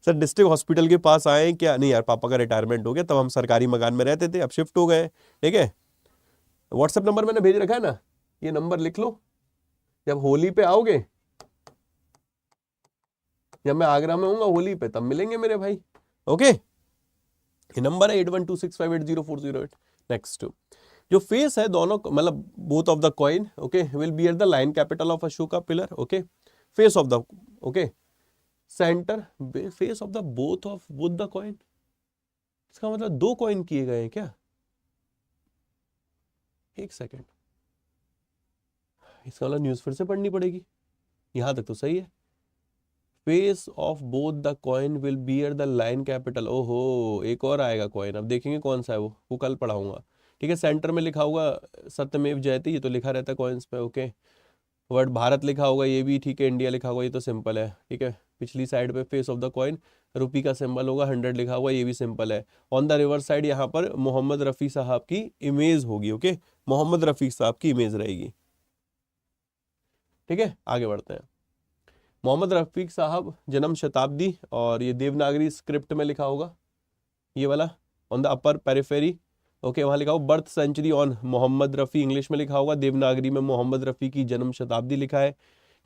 सर डिस्ट्रिक्ट हॉस्पिटल के पास आए हैं क्या? नहीं यार, पापा का रिटायरमेंट हो गया, तब हम सरकारी मकान में रहते थे, अब शिफ्ट हो गए, ठीक है। व्हाट्सएप नंबर मैंने भेज रखा है ना, ये नंबर लिख लो। जब होली पे आओगे, जब मैं आगरा में हूँ होली पे, तब मिलेंगे मेरे भाई, ओके। ये नंबर है 8126580408। नेक्स्ट, जो फेस है दोनों, मतलब both of the coin, okay, will bear the line capital of Ashoka pillar, okay. Face of the, okay, centre face of the both of both the coin, इसका मतलब दो कॉइन किए गए हैं क्या? एक सेकेंड, इसका मतलब न्यूज फिर से पढ़नी पड़ेगी। यहां तक तो सही है। Face of both the coin will bear the line capital, ओहो, एक और आएगा कॉइन, अब देखेंगे कौन सा है वो कल पढ़ाऊंगा, ठीक है। सेंटर में लिखा होगा सत्यमेव जयते, ये तो लिखा रहता है कॉइन्स पे, ओके। वर्ड भारत लिखा होगा, ये भी ठीक है। इंडिया लिखा होगा, ये तो सिंपल है, ठीक है। पिछली साइड पे फेस ऑफ द कॉइन रुपी का सिंबल होगा, 100 लिखा हुआ, ये भी सिंपल है। ऑन द रिवर्स साइड यहाँ पर मोहम्मद रफी साहब की इमेज होगी, ओके, मोहम्मद रफी साहब की इमेज रहेगी, ठीक है। आगे बढ़ते हैं। मोहम्मद रफीक साहब जन्म शताब्दी, और ये देवनागरी स्क्रिप्ट में लिखा होगा, ये वाला on the upper periphery, okay, वहां लिखा होगा birth century on Mohammed Rafi, English में लिखा होगा, देवनागरी में मोहम्मद रफ़ी की जन्म शताब्दी लिखा है,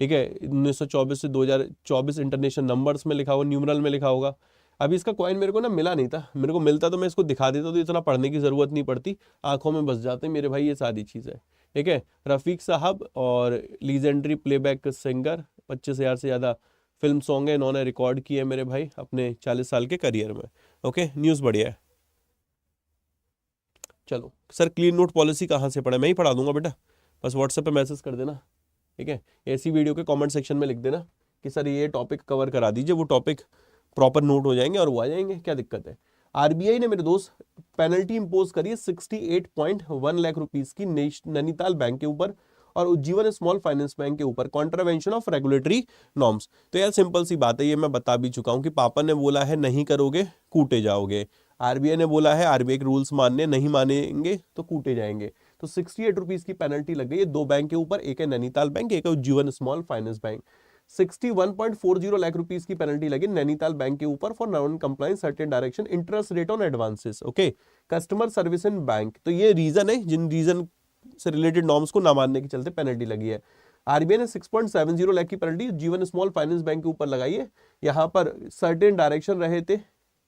ठीक है। 1924 से 2024 इंटरनेशनल नंबर्स में लिखा होगा, न्यूमरल में लिखा होगा। अभी इसका कॉइन मेरे को ना मिला नहीं था, मेरे को मिलता तो मैं इसको दिखा देता, तो इतना पढ़ने की जरूरत नहीं पड़ती, आंखों में बस जाते मेरे भाई, ये सारी चीज़ है, ठीक है। रफ़ीक साहब और लीजेंडरी प्लेबैक सिंगर, 25,000 से ज़्यादा फिल्म सॉन्ग है इन्होंने रिकॉर्ड किए मेरे भाई अपने 40 साल के करियर में, ओके। न्यूज़ बढ़िया है। चलो सर, क्लीन नोट पॉलिसी कहाँ से पढ़े? मैं ही पढ़ा दूंगा बेटा, बस व्हाट्सएप पे मैसेज कर देना, ठीक है। ऐसी वीडियो के कमेंट सेक्शन में लिख देना कि सर ये टॉपिक कवर करा दीजिए, वो टॉपिक प्रॉपर नोट हो जाएंगे और वो आ जाएंगे, क्या दिक्कत है। आरबीआई ने मेरे दोस्त पेनल्टी इंपोज करी है 68.1 लाख रुपीस की नैनीताल बैंक के ऊपर और उज्जीवन स्मॉल फाइनेंस बैंक के ऊपर, कॉन्ट्रावेंशन ऑफ रेगुलेटरी नॉर्म्स। तो यार सिंपल सी बात है, ये मैं बता भी चुका हूं कि पापा ने बोला है नहीं करोगे कूटे जाओगे, आरबीआई ने बोला है आरबीआई के रूल्स मानने, नहीं मानेंगे तो कूटे जाएंगे। तो 68 रुपीज की पेनल्टी लग गई है दो बैंक के ऊपर, एक है नैनीताल बैंक, एक है Ujjivan small finance bank. 61.40 lakh rupees की पेनल्टी लगी नैनीताल बैंक के ऊपर for non compliance certain direction interest rate on advances, okay. Customer service in bank, तो ये रीजन है जिन रीजन से रिलेटेड नॉर्म्स को ना मानने के चलते पेनल्टी लगी है। आरबीआई ने 6.70 लाख की पेनल्टी जीवन स्मॉल फाइनेंस बैंक के ऊपर लगाई है, यहां पर सर्टेन डायरेक्शन रहे थे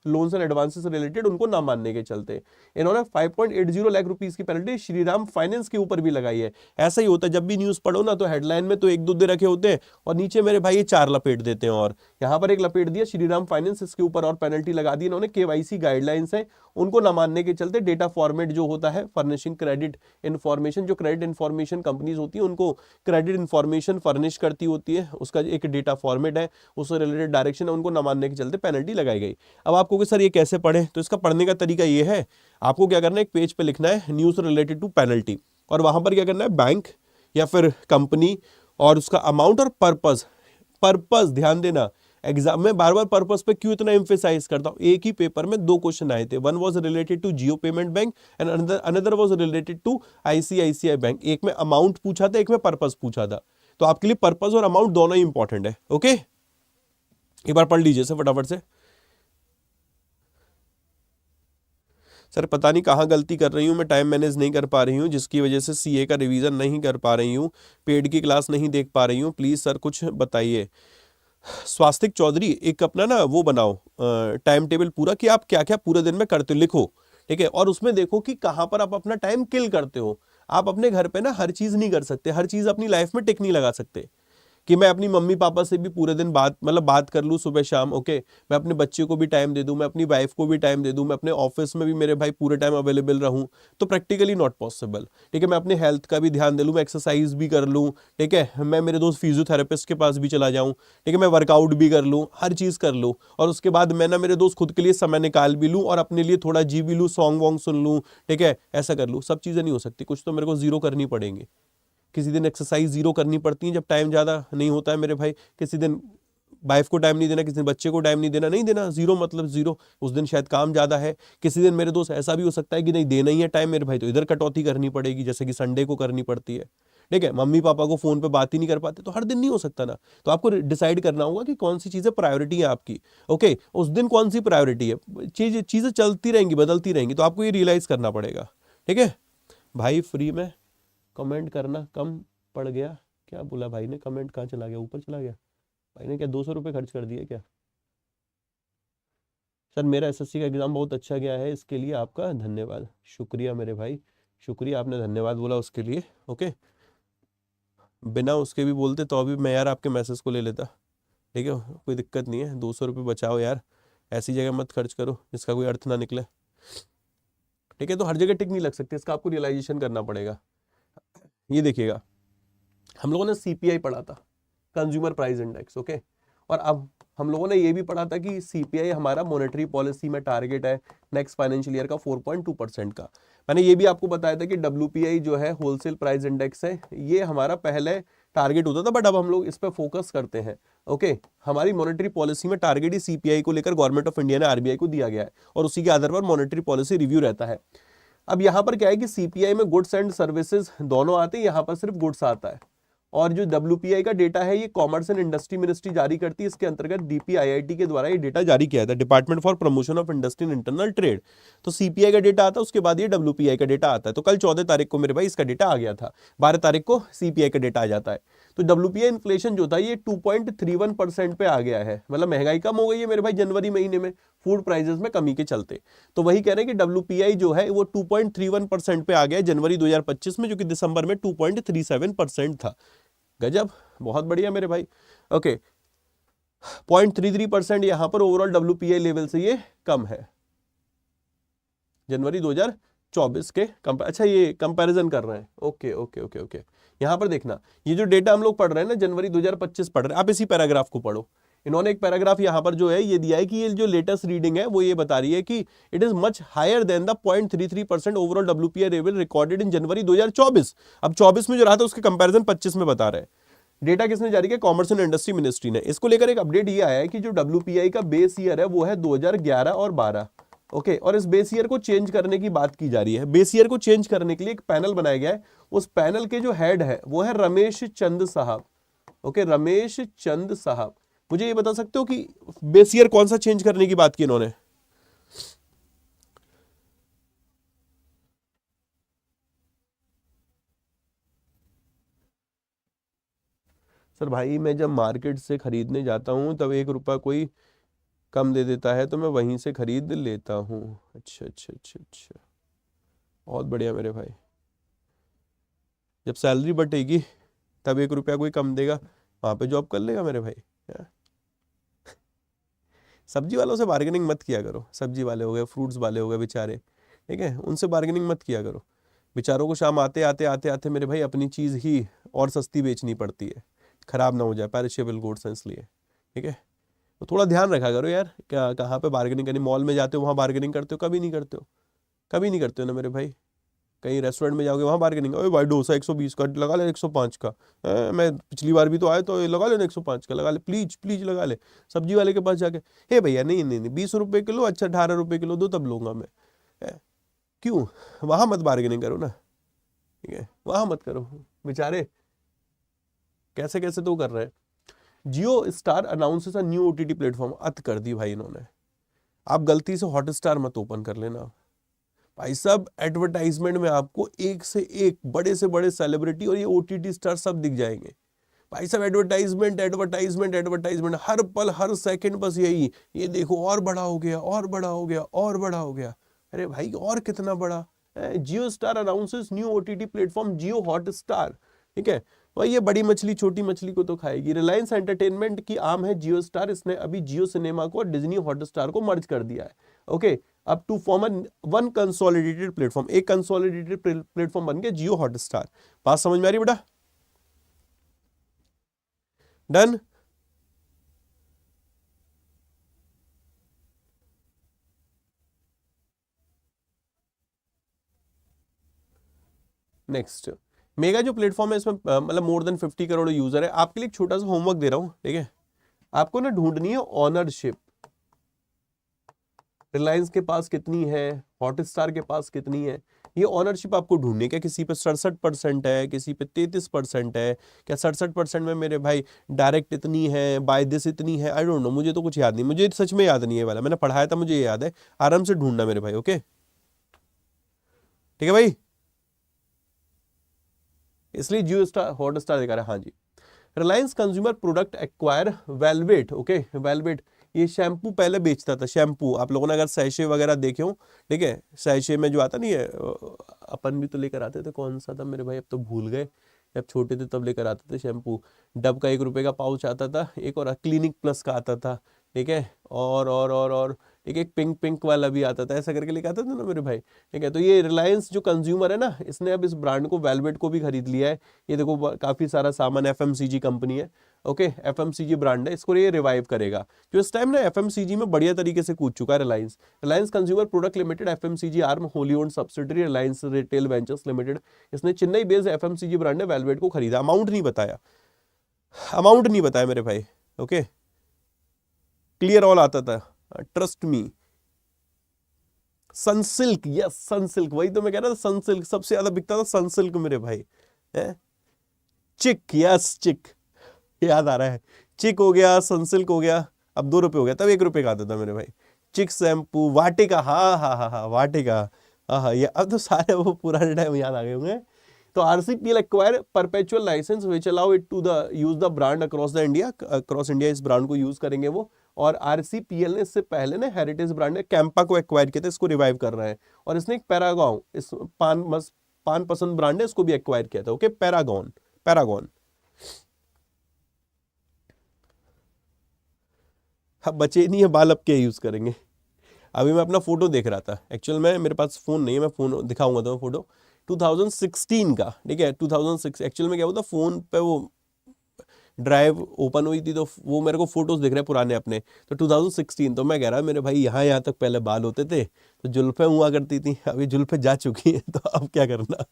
लोन्स एंड एडवांसेस रिलेटेड, उनको ना मानने के चलते। इन्होंने 5.80 लाख रुपीस की पेनल्टी श्रीराम फाइनेंस के ऊपर भी लगाई है। ऐसा ही होता है, जब भी न्यूज पढ़ो ना तो हेडलाइन में तो एक दो दे रखे होते हैं और नीचे मेरे भाई ये 4 लपेट देते हैं, और यहाँ पर एक लपेट दिया श्रीराम फाइनेंस, इसके ऊपर और पेनल्टी लगा दी इन्होंने। केवाईसी गाइडलाइंस है उनको ना मानने के चलते, डेटा फॉर्मेट जो होता है फर्निशिंग क्रेडिट इन्फॉर्मेशन, जो क्रेडिट इन्फॉर्मेशन कंपनीज होती है उनको क्रेडिट इन्फॉर्मेशन फर्निश करती होती है, उसका एक डेटा फॉर्मेट है, उससे रिलेटेड डायरेक्शन है, उनको ना मानने के चलते पेनल्टी लगाई गई। अब आपको कि सर ये कैसे पढ़े, तो इसका पढ़ने का तरीका ये है, आपको क्या करना है, एक पेज पे लिखना है न्यूज रिलेटेड टू पेनल्टी, और वहां पर क्या करना है बैंक या फिर कंपनी और उसका अमाउंट और पर्पस। पर्पस ध्यान देना, एग्जाम में बार बार पर्पस पे क्यों इतना एम्फेसाइज करता हूं, एक ही पेपर में 2 क्वेश्चन आए थे, one was related to Jio payment bank and another was related to ICICI bank. एक में अमाउंट पूछा था, एक में पर्पस पूछा था, तो आपके लिए पर्पस और अमाउंट दोनों ही इंपॉर्टेंट है, ओके। एक बार पढ़ लीजिए सर फटाफट से। सर पता नहीं कहाँ गलती कर रही हूँ, मैं टाइम मैनेज नहीं कर पा रही हूँ, जिसकी वजह से सीए का रिवीजन नहीं कर पा रही हूँ, पेड की क्लास नहीं देख पा रही हूँ, प्लीज़ सर कुछ बताइए। स्वास्तिक चौधरी, एक अपना ना वो बनाओ टाइम टेबल पूरा कि आप क्या क्या पूरे दिन में करते हो, लिखो, ठीक है, और उसमें देखो कि कहाँ पर आप अपना टाइम किल करते हो। आप अपने घर पे ना हर चीज़ नहीं कर सकते, हर चीज़ अपनी लाइफ में टिक नहीं लगा सकते कि मैं अपनी मम्मी पापा से भी पूरे दिन बात मतलब बात कर लूँ सुबह शाम, ओके, मैं अपने बच्चे को भी टाइम दे दूँ, मैं अपनी वाइफ को भी टाइम दे दूँ, मैं अपने ऑफिस में भी मेरे भाई पूरे टाइम अवेलेबल रहूँ, तो प्रैक्टिकली नॉट पॉसिबल, ठीक है। मैं अपने हेल्थ का भी ध्यान दे लूँ, मैं एक्सरसाइज भी कर लूँ, ठीक है, मैं मेरे दोस्त फिजियोथेरेपिस्ट के पास भी चला जाऊँ, ठीक है, मैं वर्कआउट भी कर लूँ, हर चीज़ कर लूँ, और उसके बाद मैं ना मेरे दोस्त खुद के लिए समय निकाल भी लूँ और अपने लिए थोड़ा जी भी लूँ, सॉन्ग वॉन्ग सुन लूँ, ठीक है, ऐसा कर लूँ। सब चीज़ें नहीं हो सकती, कुछ तो मेरे को जीरो करनी पड़ेंगी। किसी दिन एक्सरसाइज जीरो करनी पड़ती है जब टाइम ज़्यादा नहीं होता है मेरे भाई, किसी दिन वाइफ को टाइम नहीं देना, किसी दिन बच्चे को टाइम नहीं देना, नहीं देना, जीरो मतलब जीरो। उस दिन शायद काम ज़्यादा है, किसी दिन मेरे दोस्त ऐसा भी हो सकता है कि नहीं देना ही है टाइम मेरे भाई, तो इधर कटौती करनी पड़ेगी, जैसे कि संडे को करनी पड़ती है, ठीक है। मम्मी पापा को फ़ोन पे बात ही नहीं कर पाते, तो हर दिन नहीं हो सकता ना, तो आपको डिसाइड करना होगा कि कौन सी चीज़ें प्रायोरिटी है आपकी, ओके, उस दिन कौन सी प्रायोरिटी है। चीज़ें चलती रहेंगी, बदलती रहेंगी, तो आपको ये रियलाइज़ करना पड़ेगा, ठीक है भाई। फ्री में कमेंट करना कम पड़ गया, क्या बोला भाई ने, कमेंट कहाँ चला गया, ऊपर चला गया भाई ने, क्या 200 रुपये खर्च कर दिए क्या। सर मेरा एसएससी का एग्ज़ाम बहुत अच्छा गया है, इसके लिए आपका धन्यवाद। शुक्रिया मेरे भाई, शुक्रिया, आपने धन्यवाद बोला उसके लिए, ओके। बिना उसके भी बोलते तो अभी मैं यार आपके मैसेज को ले लेता, ठीक है, कोई दिक्कत नहीं है, 200 रुपये बचाओ यार, ऐसी जगह मत खर्च करो जिसका कोई अर्थ ना निकले, ठीक है। तो हर जगह टिक नहीं लग सकती, इसका आपको रियलाइजेशन करना पड़ेगा। ये देखिएगा, हम लोगों ने सीपीआई पढ़ा था, कंज्यूमर प्राइस इंडेक्स, ओके, और अब हम लोगों ने ये भी पढ़ा था कि सीपीआई हमारा मॉनेटरी पॉलिसी में टारगेट है नेक्स्ट फाइनेंशियल ईयर का 4.2% का। मैंने ये भी आपको बताया था कि डब्ल्यूपीआई जो है होलसेल प्राइस इंडेक्स है, ये हमारा पहले टारगेट होता था, बट अब हम लोग इस पर फोकस करते हैं, ओके। हमारी मॉनेटरी पॉलिसी में टारगेट ही सीपीआई को लेकर गवर्नमेंट ऑफ इंडिया ने आरबीआई को दिया गया है, और उसी के आधार पर मॉनेटरी पॉलिसी रिव्यू रहता है। अब यहाँ पर क्या है कि सीपीआई में गुड्स एंड सर्विसेज दोनों आते हैं, यहाँ पर सिर्फ गुड्स आता है, और जो डब्ल्यूपीआई का डेटा है ये कॉमर्स एंड इंडस्ट्री मिनिस्ट्री जारी करती है, इसके अंतर्गत डीपीआईआईटी के द्वारा ये डेटा जारी किया था, department for promotion of industry and internal trade. तो सीपीआई का डेटा आता है, उसके बाद ये डब्ल्यूपीआई का डेटा आता है। तो कल 14 तारीख को मेरे भाई इसका डेटा आ गया था, 12 तारीख को सीपीआई का डेटा आ जाता है। तो डब्ल्यूपीआई इन्फ्लेशन जो था ये 2.31% पे आ गया है, मतलब महंगाई कम हो गई है मेरे भाई जनवरी महीने में फूड प्राइसेस में कमी के चलते। तो वही कह रहे हैं कि डब्ल्यूपीआई जो है वो 2.31% पे आ गया जनवरी 2025 में, जो कि दिसंबर में 2.37% था। गजब, बहुत बढ़िया मेरे भाई, ओके। 0.33% यहां पर ओवरऑल डब्ल्यूपीआई लेवल से ये कम है जनवरी 2024 के अच्छा ये कंपैरिजन कर रहे हैं, ओके ओके ओके ओके। यहां पर देखना, ये जो डेटा हम लोग पढ़ रहे हैं ना जनवरी 2025 पढ़ रहे हैं, आप इसी पैराग्राफ को पढ़ो। इन्होंने एक पैराग्राफ यहां पर जो है ये दिया है कि ये जो लेटेस्ट रीडिंग है वो ये बता रही है कि it is much higher than the 0.33% overall WPI level recorded in January 2024। अब 24 में जो रहा था उसके कंपैरिजन 25 में बता रहे हैं। डेटा किसने जारी किया, कॉमर्स एंड इंडस्ट्री मिनिस्ट्री ने। इसको लेकर एक अपडेट ये आया है कि जो डब्ल्यूपीआई का बेस ईयर है वो है 2011 और 12, ओके, और इस बेस ईयर को चेंज करने की बात की जा रही है। बेस ईयर को चेंज करने के लिए एक पैनल बनाया गया है, उस पैनल के जो हेड है वो है रमेश चंद साहब, ओके, रमेश चंद साहब। मुझे ये बता सकते हो कि बेस ईयर कौन सा चेंज करने की बात की इन्होंने। सर भाई मैं जब मार्केट से खरीदने जाता हूँ तब 1 रुपया कोई कम दे देता है तो मैं वहीं से खरीद लेता हूँ। अच्छा अच्छा अच्छा अच्छा, बहुत बढ़िया मेरे भाई। जब सैलरी बटेगी तब 1 रुपया कोई कम देगा, वहां पे जॉब कर लेगा मेरे भाई। हाँ? सब्जी वालों से बार्गेनिंग मत किया करो, सब्जी वाले हो गए, फ्रूट्स वाले हो गए बेचारे, ठीक है, उनसे बार्गेनिंग मत किया करो। बेचारों को शाम आते आते आते आते मेरे भाई अपनी चीज़ ही और सस्ती बेचनी पड़ती है, खराब ना हो जाए, पेरिशेबल गुड्स हैं इसलिए, ठीक है। तो थोड़ा ध्यान रखा करो यार, क्या कहाँ पे बार्गेनिंग करनी, मॉल में जाते हो वहाँ बार्गेनिंग करते हो, कभी नहीं करते हो, कभी नहीं करते हो ना मेरे भाई। कहीं रेस्टोरेंट में जाओगे वहाँ बार्गेनिंग, अरे भाई डोसा 120 का लगा ले, 105 का। मैं पिछली बार भी तो आए तो लगा लेना 105 का, लगा ले प्लीज प्लीज लगा ले। सब्जी वाले के पास जाके, हे भैया नहीं नहीं नहीं 20 रुपये किलो, अच्छा 18 रुपये किलो दो तब लूंगा मैं। क्यों, वहाँ मत बार्गेनिंग करो ना, ठीक है, वहाँ मत करो। बेचारे कैसे कैसे तो कर रहे हैं। Jio star announces a new OTT platform, अत कर दी भाई इन्होंने। आप गलती से हॉटस्टार मत ओपन कर लेना भाई साहब, एडवर्टाइजमेंट में आपको एक से एक बड़े से बड़े सेलिब्रिटी और ये ओटीटी स्टार सब दिख जाएंगे भाई साहब। एडवर्टाइजमेंट एडवर्टाइजमेट एडवर्टाइजमेंट, हर पल हर सेकंड बस यही, ये देखो और बड़ा हो गया और बड़ा हो गया और बड़ा हो गया। अरे भाई और कितना बड़ा। Jio star announces new OTT platform Jio Hotstar, ठीक है भाई। ये बड़ी मछली छोटी मछली को तो खाएगी। रिलायंस एंटरटेनमेंट की आम है जियो स्टार, इसने अभी जियो सिनेमा को डिज्नी हॉटस्टार को मर्ज कर दिया है। ओके, अब to form one consolidated platform, एक कंसोलिडेटेड प्लेटफॉर्म बन गया जियो हॉटस्टार। बात समझ में आ रही बेटा? डन। नेक्स्ट, मेगा जो प्लेटफॉर्म है इसमें मतलब मोर देन 50 करोड़ यूजर है। आपके लिए एक छोटा सा होमवर्क दे रहा हूं, ठीक है? आपको ना ढूंढनी है ऑनरशिप। रिलायंस के पास कितनी है, हॉटस्टार के पास कितनी है, ये ऑनरशिप आपको ढूंढनी है। किसी पे 67% है, किसी पे 33% है। क्या 67% में मेरे भाई डायरेक्ट इतनी है, बाय दिस इतनी है, आई डोंट नो, मुझे तो कुछ याद नहीं, मुझे सच में याद नहीं है वाला, मैंने पढ़ाया था मुझे ये याद है। आराम से ढूंढना मेरे भाई, ओके ठीक है भाई। इसलिए जियो स्टार हॉटस्टार दिखा रहा है, हाँ जी। Reliance consumer product acquire Velvette, okay Velvette, ये शैम्पू पहले बेचता था। शैम्पू आप लोगों ने अगर सैशे वगैरह देखे हो, ठीक है, सैशे में जो आता नहीं है, अपन भी तो लेकर आते थे, कौन सा था मेरे भाई अब तो भूल गए, जब छोटे थे तब लेकर आते थे शैम्पू। डब का 1 रुपए का पाउच आता था, एक और क्लिनिक प्लस का आता था, ठीक है, और ठीक है, एक पिंक पिंक वाला भी आता था, ऐसा करके लेकर आता था ना मेरे भाई, ठीक है। तो ये रिलायंस जो कंज्यूमर है ना, इसने अब इस ब्रांड को वेलवेट को भी खरीद लिया है। ये देखो काफी सारा सामान, एफएमसीजी कंपनी है, ओके, एफएमसीजी ब्रांड है, इसको ये रिवाइव करेगा। जो इस टाइम ना एफएमसीजी में बढ़िया तरीके से कूद चुका है Reliance. Reliance consumer product limited FMCG arm wholly owned subsidiary Reliance retail ventures limited, इसने चेन्नई बेस्ड एफएमसीजी ब्रांड है वेलवेट को खरीदा। अमाउंट नहीं बताया, अमाउंट नहीं बताया मेरे भाई, ओके, क्लियर ऑल आता था, trust me. Sunsilk, yes Sunsilk, वही तो मैं कह रहा था, सनसिल्क सबसे ज्यादा बिकता था, सनसिल्क मेरे भाई है। चिक, यस चिक, याद आ रहा है, चिक हो गया, सनसिल्क हो गया, अब 2 रुपए हो गया, तब 1 रुपए का आता था मेरे भाई। चिक शैम्पू, वाटिका, हाँ हाँ हाँ हाँ वाटिका, हाँ हाँ, ये अब तो सारे वो पुराने टाइम याद आ गए होंगे। तो RCPL acquire perpetual licence which allow it to the use the brand across the India, across India इस ब्रांड को यूज करेंगे वो। और आरसीपीएल ने इससे पहले ना हेरिटेज ब्रांड ने कैंपा को एक्वायर किया था, इसको रिवाइव कर रहा है। और इसने एक पैरागॉन, इस पान पसंद ब्रांड है, इसको भी एक्वायर किया था, ओके, पैरागॉन, पैरागॉन। अब बचे नहीं है बाल, अब क्या यूज करेंगे। अभी मैं अपना फोटो देख रहा था, एक्चुअल में मेरे पास फोन नहीं है, मैं फोन दिखाऊंगा तो फोटो 2016 का, ठीक है, 2006 एक्चुअल में क्या हुआ था, फोन पे वो ड्राइव ओपन हुई थी तो वो मेरे को फोटोज दिख रहे हैं पुराने अपने। तो 2016, तो मैं कह रहा मेरे भाई यहाँ यहाँ तक पहले बाल होते थे तो जुल्फे हुआ करती थी, अभी जुल्फे जा चुकी हैं, तो अब क्या करना।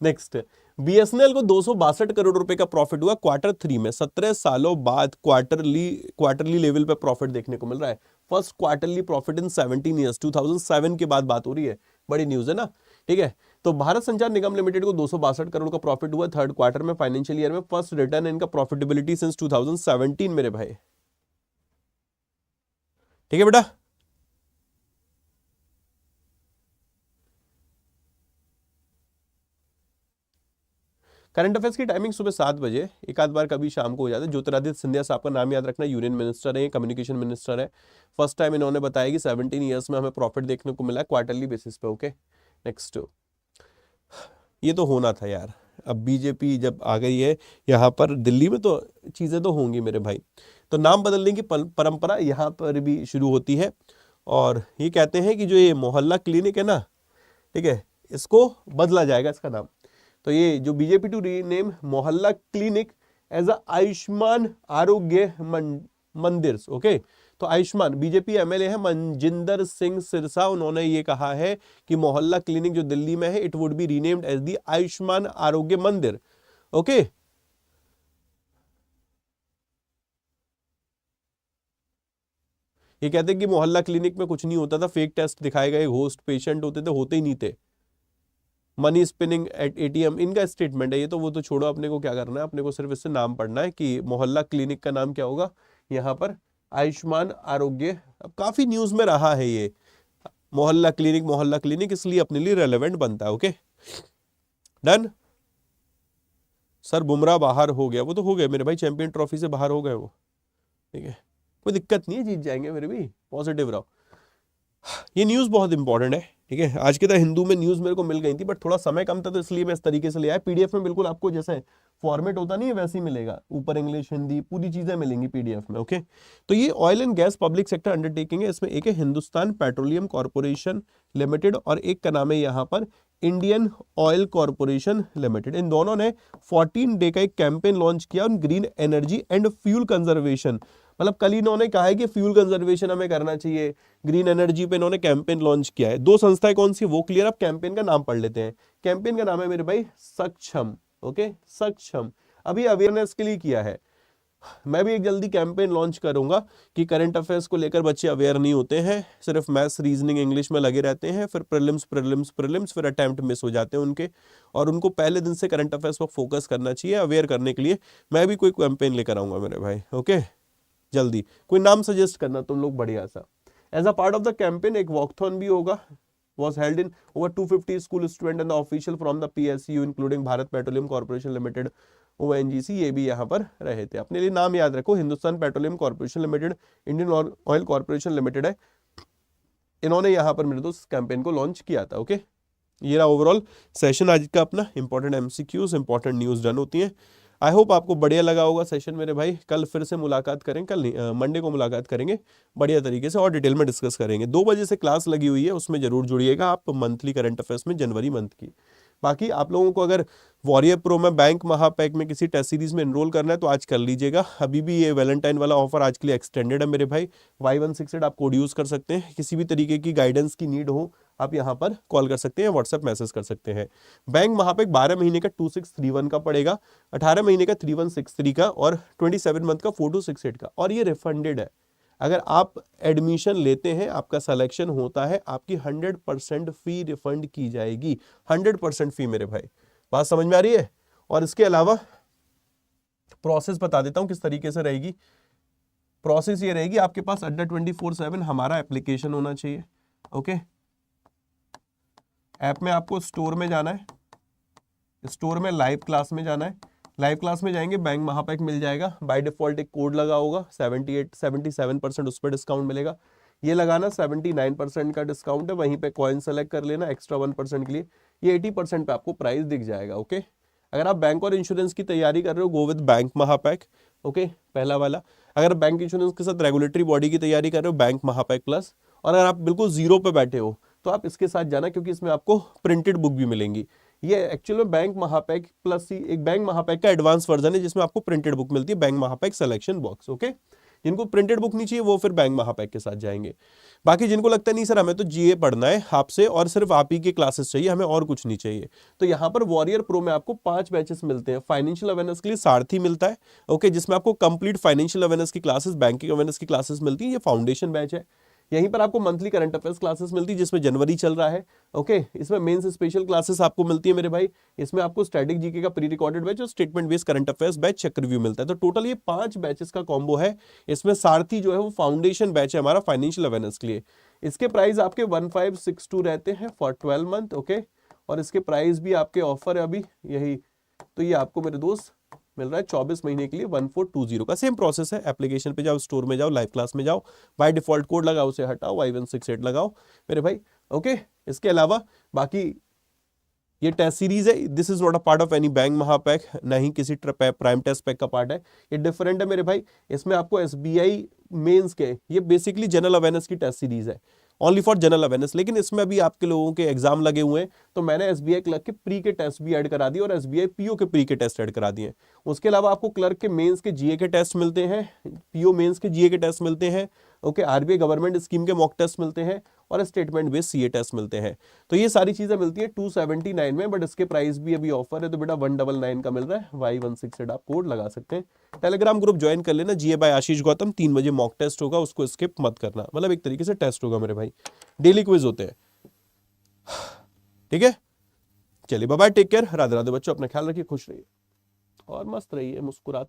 नेक्स्ट, बीएसएनएल को 262 करोड़ रुपए का प्रॉफिट हुआ Q3 में। 17 सालों बाद क्वार्टरली लेवल पे प्रॉफिट देखने को मिल रहा है। First quarterly profit in 17 years, 2007 के बाद बात हो रही है, बड़ी न्यूज है ना, ठीक है। तो भारत संचार निगम लिमिटेड को 262 करोड़ का प्रॉफिट हुआ थर्ड क्वार्टर में, फाइनेंशियल ईयर में, फर्स्ट रिटर्न इनका प्रॉफिटेबिलिटी सिंस 2017 मेरे भाई, ठीक है बेटा। करंट अफेयर्स की टाइमिंग सुबह 7 बजे, एक आध बार कभी शाम को हो जाता है। ज्योतिरादित्य सिंधिया साहब का नाम याद रखना, यूनियन मिनिस्टर है, कम्युनिकेशन मिनिस्टर है। फर्स्ट टाइम इन्होंने बताया कि 17 ईयर्स में हमें प्रॉफिट देखने को मिला है क्वार्टरली बेसिस पे, ओके। नेक्स्ट, ये तो होना था यार, अब बीजेपी जब आ गई है यहाँ पर दिल्ली में तो चीज़ें तो होंगी मेरे भाई। तो नाम बदलने की परंपरा यहाँ पर भी शुरू होती है। और ये कहते हैं कि जो ये मोहल्ला क्लिनिक है ना, ठीक है, इसको बदला जाएगा इसका नाम। तो ये जो बीजेपी टू रीनेम मोहल्ला clinic as a Ayushman Arogya Mandir, okay. तो आयुष्मान, बीजेपी एमएलए है मनजिंदर सिंह सिरसा, उन्होंने ये कहा है कि मोहल्ला क्लिनिक जो दिल्ली में है, it would be renamed as the Ayushman Arogya Mandir, okay. ये कहते हैं कि मोहल्ला क्लिनिक में कुछ नहीं होता था, फेक टेस्ट दिखाए गए, होस्ट पेशेंट होते थे, होते ही नहीं थे। मनी स्पिनिंग एट एटीएम, इनका स्टेटमेंट है ये, तो वो तो छोड़ो, अपने को क्या करना है, अपने को सिर्फ इससे नाम पढ़ना है कि मोहल्ला क्लिनिक का नाम क्या होगा यहाँ पर, आयुष्मान आरोग्य। अब काफी न्यूज में रहा है ये मोहल्ला क्लिनिक, इसलिए अपने लिए रेलेवेंट बनता है। Okay done. सर बुमराह बाहर हो गया, वो तो हो गए मेरे भाई, चैंपियन ट्रॉफी से बाहर हो गए वो, ठीक है, कोई दिक्कत नहीं है, जीत जाएंगे मेरे भी, पॉजिटिव रहो। ये न्यूज़ बहुत इंपॉर्टेंट है, ठीक है। आज के तो हिंदू में न्यूज़ मेरे को मिल गई थी, बट थोड़ा समय कम था तो इसलिए मैं इस तरीके से ले आया। पीडीएफ में बिल्कुल आपको जैसे फॉर्मेट होता नहीं है वैसे ही मिलेगा, ऊपर इंग्लिश हिंदी पूरी चीजें मिलेंगी पीडीएफ में। ओके, तो ये oil and gas public sector undertaking है, इसमें एक है हिंदुस्तान पेट्रोलियम कॉर्पोरेशन लिमिटेड और एक का नाम है यहाँ पर इंडियन ऑयल कॉर्पोरेशन लिमिटेड। इन दोनों ने 14 डे का एक कैंपेन लॉन्च किया on green energy and fuel conservation. मतलब कल इन्होंने कहा है कि फ्यूल कंजर्वेशन हमें करना चाहिए, ग्रीन एनर्जी पे इन्होंने कैंपेन लॉन्च किया है। दो संस्थाएं कौन सी वो क्लियर, अब कैंपेन का नाम पढ़ लेते हैं। कैंपेन का नाम है मेरे भाई सक्षम। ओके सक्षम, अभी अवेयरनेस के लिए किया है। मैं भी एक जल्दी कैंपेन लॉन्च करूंगा कि करंट अफेयर्स को लेकर बच्चे अवेयर नहीं होते हैं, सिर्फ मैथ्स रीजनिंग इंग्लिश में लगे रहते हैं, फिर प्रीलिम्स फिर अटेम्प्ट मिस हो जाते हैं उनके, और उनको पहले दिन से करंट अफेयर्स पर फोकस करना चाहिए अवेयर करने के लिए। मैं भी कोई कैंपेन लेकर आऊंगा मेरे भाई। ओके जल्दी कोई नाम सजेस्ट करना तुम लोग बढ़िया सा। As a part of the campaign एक वॉकथॉन भी होगा, was held in over 250 school student and the official from the PSU including Bharat petroleum corporation limited ONGC, ये भी यहाँ पर रहे थे। अपने लिए नाम याद रखो, Hindustan petroleum corporation limited, Indian oil corporation limited है, इन्होंने यहाँ पर मेरे दोस्त कैंपेन को लॉन्च किया था। ओके ये रहा ओवरऑल सेशन आज का अपना। Important MCQs important news done होती है। आई होप आपको बढ़िया लगा होगा सेशन मेरे भाई। कल फिर से मुलाकात करें, कल नहीं मंडे को मुलाकात करेंगे बढ़िया तरीके से और डिटेल में डिस्कस करेंगे। 2 बजे से क्लास लगी हुई है, उसमें जरूर जुड़िएगा आप, मंथली करंट अफेयर्स में जनवरी मंथ की। बाकी आप लोगों को अगर वॉरियर प्रो में बैंक महापैक में किसी टेस्ट सीरीज में एनरोल करना है तो आज कर लीजिएगा। अभी भी ये वैलेंटाइन वाला ऑफर आज के लिए एक्सटेंडेड है मेरे भाई। Y168 आप कोड यूज कर सकते हैं, किसी भी तरीके की गाइडेंस की नीड हो आप यहाँ पर कॉल कर सकते हैं, व्हाट्सएप मैसेज कर सकते हैं। बैंक महापैक 12 महीने का 2631 का पड़ेगा, 18 महीने का 3163 का और 27 मंथ का 4268 का, और ये रिफंडेड है। अगर आप एडमिशन लेते हैं, आपका सिलेक्शन होता है, आपकी 100% फी रिफंड की जाएगी। 100% फी मेरे भाई, बात समझ में आ रही है। और इसके अलावा प्रोसेस बता देता हूं किस तरीके से रहेगी। प्रोसेस ये रहेगी, आपके पास अड्डा 24/7 हमारा एप्लीकेशन होना चाहिए। ओके ऐप में आपको स्टोर में जाना है, स्टोर में लाइव क्लास में जाना है, लाइव क्लास में जाएंगे बैंक महापैक मिल जाएगा। बाय डिफॉल्ट एक कोड लगा होगा 77% उस पर डिस्काउंट मिलेगा, ये लगाना 79% का डिस्काउंट है। वहीं पे कॉइन सेलेक्ट कर लेना एक्स्ट्रा 1% के लिए, ये 80% पे आपको प्राइस दिख जाएगा। ओके अगर आप बैंक और इंश्योरेंस की तैयारी कर रहे हो गो विद बैंक महापैक। ओके पहला वाला। अगर बैंक इंश्योरेंस के साथ रेगुलेटरी बॉडी की तैयारी कर रहे हो बैंक महापैक प्लस। और अगर आप बिल्कुल जीरो पे बैठे हो तो आप इसके साथ जाना, क्योंकि इसमें आपको प्रिंटेड बुक भी मिलेंगी। ये एक्चुअल में बैंक महापैक प्लस ही एक बैंक महापैक का एडवांस वर्जन है जिसमें आपको प्रिंटेड बुक मिलती है, बैंक महापैक सिलेक्शन बॉक्स। ओके जिनको प्रिंटेड बुक नहीं चाहिए वो फिर बैंक महापैक के साथ जाएंगे। बाकी जिनको लगता है नहीं सर हमें तो जीए पढ़ना है आपसे और सिर्फ आप ही के क्लासेस चाहिए, हमें और कुछ नहीं चाहिए, तो यहाँ पर वॉरियर प्रो में आपको 5 बैचेस मिलते हैं। फाइनेंशियल अवेयरनेस के लिए सारथी मिलता है, ओके जिसमें आपको कंप्लीट फाइनेंशियल अवेयरनेस की क्लासेस, बैंकिंग अवेयरनेस की क्लासेस मिलती है, ये फाउंडेशन बैच है। यहीं पर आपको मंथली करंट अफेयर्स क्लासेस मिलती है जिसमें जनवरी चल रहा है। ओके इसमें मेंस स्पेशल क्लासेस आपको मिलती है मेरे भाई। इसमें आपको स्टैटिक जीके का प्री रिकॉर्डेड बैच और statement based current affairs batch check review मिलता है। तो टोटल ये 5 बैचेस का कॉम्बो है। इसमें सारथी जो है वो फाउंडेशन बैच है हमारा फाइनेंशियल अवेयरनेस के लिए। इसके प्राइस आपके 1562 रहते हैं फॉर 12 मंथ। ओके और इसके प्राइस भी आपके ऑफर है अभी यही, तो ये आपको मेरे दोस्त मिल रहा है 24 महीने के लिए 1420 का। सेम प्रोसेस है, एप्लीकेशन पे जाओ, स्टोर में जाओ, लाइव क्लास में जाओ, बाय डिफॉल्ट कोड लगाओ, उसे हटाओ, Y168 लगाओ मेरे भाई। ओके इसके अलावा बाकी ये टेस्ट सीरीज है, this is not a part of any bank Mahapack, ना ही किसी प्राइम टेस्ट पैक का पार्ट है, ये डिफरेंट है मेरे भाई। इसमें आपको SBI मेंस के, ये बेसिकली जनरल अवेयरनेस की टेस्ट सीरीज है, ओनली फॉर जनरल अवेयरनेस। लेकिन इसमें अभी आपके लोगों के एग्जाम लगे हुए हैं तो मैंने SBI क्लर्क के प्री के टेस्ट भी ऐड करा दिए और SBI PO के प्री के टेस्ट ऐड करा दिए। उसके अलावा आपको क्लर्क के मेंस के GA के टेस्ट मिलते हैं, PO मेंस के GA के टेस्ट मिलते हैं। ओके RBI गवर्नमेंट स्कीम के मॉक टेस्ट मिलते हैं और स्टेटमेंट बेस्ड CA टेस्ट मिलते हैं। तो ये सारी चीजें मिलती है 279 में, बट इसके प्राइस भी अभी ऑफर है तो बेटा 199 का मिल रहा है। Y168 आप कोड लगा सकते हैं। टेलीग्राम ग्रुप ज्वाइन कर लेना, GA बाय आशीष गौतम 3 बजे मॉक टेस्ट होगा, उसको स्किप मत करना, मतलब एक तरीके से टेस्ट होगा मेरे भाई, डेली क्विज होते हैं, ठीक है। चलिए bye bye, take care, Radhe Radhe बच्चों, अपना ख्याल रखिए, खुश रहिए और मस्त रहिए, मुस्कुराते